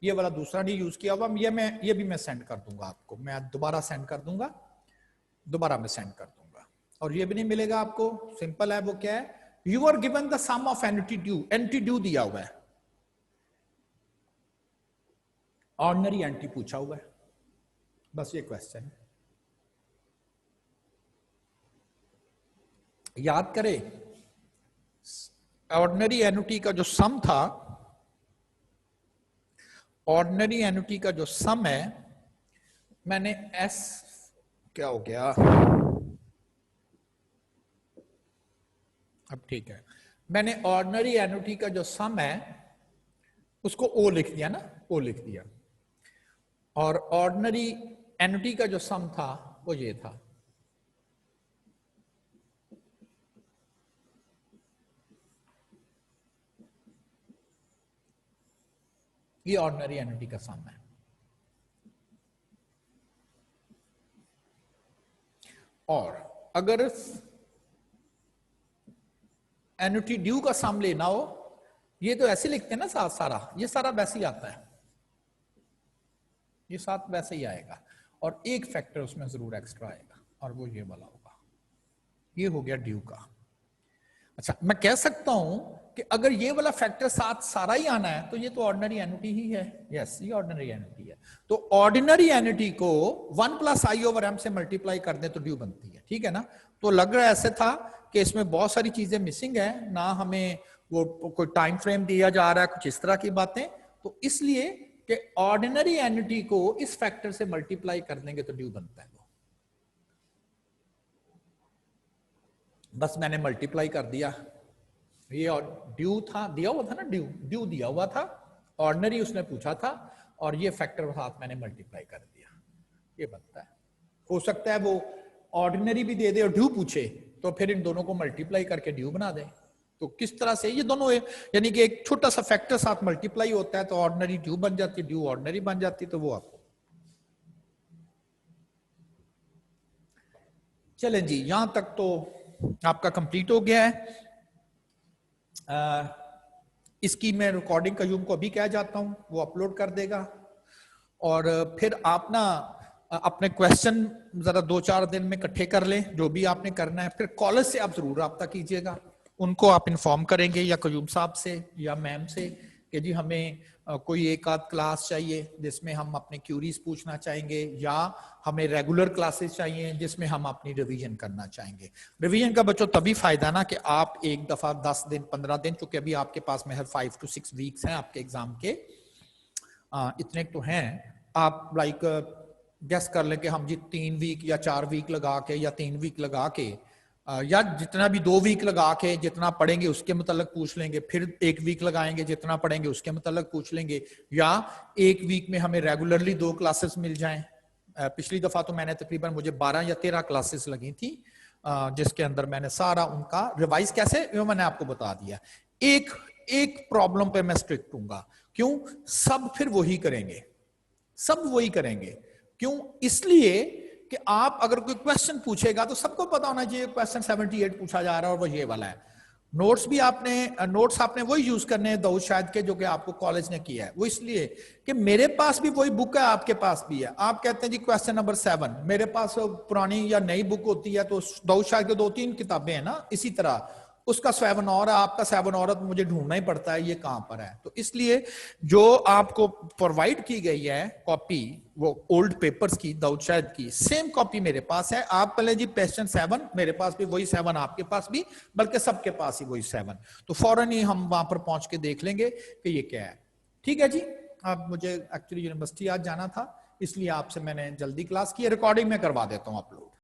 ये वाला दूसरा नहीं यूज किया हुआ। ये भी मैं सेंड कर दूंगा आपको, मैं दोबारा सेंड कर दूंगा, दोबारा मैं सेंड कर दूंगा। और ये भी नहीं मिलेगा आपको, सिंपल है, वो क्या है, you are given the sum of annuity due, annuity due दिया हुआ है, ऑर्डिनरी एंटी पूछा हुआ है, बस ये क्वेश्चन है। याद करें, ऑर्डिनरी एन्युटी का जो सम था, ऑर्डिनरी एन्युटी का जो सम है, मैंने एस क्या हो गया, अब ठीक है, मैंने ऑर्डिनरी एन्युटी का जो सम है उसको ओ लिख दिया ना, ओ लिख दिया, और ऑर्डिनरी एन्युटी का जो सम था वो ये था, ये ऑर्डिनरी एन्युटी का सम है। और अगर एन्युटी ड्यू का सम लेना हो, ये तो ऐसे लिखते हैं ना साथ, सारा ये सारा वैसे ही आता है, ये साथ वैसे ही आएगा, और एक फैक्टर उसमें जरूर एक्स्ट्रा आएगा, और वो ये वाला होगा, ये हो गया ड्यू का। अच्छा, मैं कह सकता हूं कि अगर ये वाला फैक्टर साथ सारा ही आना है तो ये तो ऑर्डिनरी एन्युटी ही है, यस ये ऑर्डिनरी एन्युटी है। तो ऑर्डिनरी एन्युटी को 1 + i/m से मल्टीप्लाई कर दें तो ड्यू बनती है, ठीक है ना। तो लग रहा है ऐसे था कि इसमें बहुत सारी चीजें मिसिंग है ना, हमें वो कोई टाइम फ्रेम दिया जा रहा है, कुछ इस तरह की बातें, तो इसलिए कि ऑर्डिनरी एन्युटी को इस फैक्टर से मल्टीप्लाई कर देंगे तो ड्यू बनता है। वो बस मैंने मल्टीप्लाई कर दिया, ये ड्यू था, दिया हुआ था ना, ड्यू दिया हुआ था, ऑर्डिनरी उसने पूछा था, और ये फैक्टर साथ मैंने मल्टीप्लाई कर दिया, ये बनता है। हो सकता है वो ऑर्डिनरी भी दे दे और ड्यू पूछे, तो फिर इन दोनों को मल्टीप्लाई करके ड्यू बना दे। तो किस तरह से ये दोनों, यानी कि एक छोटा सा फैक्टर साथ मल्टीप्लाई होता है तो ऑर्डिनरी ड्यू बन जाती, ड्यू ऑर्डिनरी बन जाती, तो वो आपको चलें जी, यहां तक तो आपका कंप्लीट हो गया है। इसकी मैं रिकॉर्डिंग कयूम को अभी कह जाता हूं, वो अपलोड कर देगा, और फिर आप ना अपने क्वेश्चन जरा 2-4 दिन में इकट्ठे कर लें, जो भी आपने करना है, फिर कॉलेज से आप जरूर रब्ता कीजिएगा, उनको आप इन्फॉर्म करेंगे या कयूम साहब से या मैम से कि जी हमें कोई एक आध क्लास चाहिए जिसमें हम अपने क्यूरीज पूछना चाहेंगे, या हमें रेगुलर क्लासेस चाहिए जिसमें हम अपनी रिवीजन करना चाहेंगे। रिवीजन का बच्चों तभी फायदा ना कि आप एक दफा 10 दिन 15 दिन, चूंकि अभी आपके पास में 5 to 6 वीक्स हैं आपके एग्जाम के, इतने तो हैं, आप लाइक गेस कर लें कि हम जी 3 वीक या 4 वीक लगा के या 3 वीक लगा के या जितना भी 2 वीक लगा के जितना पढ़ेंगे उसके मतलब पूछ लेंगे, फिर 1 वीक लगाएंगे जितना पढ़ेंगे उसके मतलब पूछ लेंगे, या 1 वीक में हमें रेगुलरली 2 क्लासेस मिल जाएं। पिछली दफा तो मैंने तकरीबन मुझे 12 या 13 क्लासेस लगी थी, जिसके अंदर मैंने सारा उनका रिवाइज कैसे मैंने आपको बता दिया। एक प्रॉब्लम पे मैं स्ट्रिक्ट हूँगा, क्यों, सब फिर वही करेंगे, सब वही करेंगे, क्यों, इसलिए कि आप अगर कोई क्वेश्चन पूछेगा तो सबको पता होना चाहिए क्वेश्चन 78 पूछा जा रहा है और वो ये वाला है। नोट्स आपने वही यूज करने हैं दाऊद शायद के, जो कि आपको कॉलेज ने किया है, वो इसलिए कि मेरे पास भी वही बुक है, आपके पास भी है। आप कहते हैं जी क्वेश्चन नंबर 7, मेरे पास पुरानी या नई बुक होती है तो दाऊद शायद की 2-3 किताबें हैं ना, इसी तरह उसका 7 और है, आपका 7 और है, तो मुझे ढूंढना ही पड़ता है ये कहां पर है। तो इसलिए जो आपको प्रोवाइड की गई है कॉपी, वो ओल्ड पेपर्स की, दाऊद शाहिद की, सेम कॉपी मेरे पास है। आप पहले जी क्वेश्चन 7, मेरे पास भी वही 7, आपके पास भी, बल्कि सबके पास ही वही 7। तो फौरन ही हम वहां पर पहुंच के देख लेंगे कि ये क्या है। ठीक है जी। अब मुझे एक्चुअली यूनिवर्सिटी आज जाना था, इसलिए आपसे मैंने जल्दी क्लास की। रिकॉर्डिंग में करवा देता हूं अपलोड।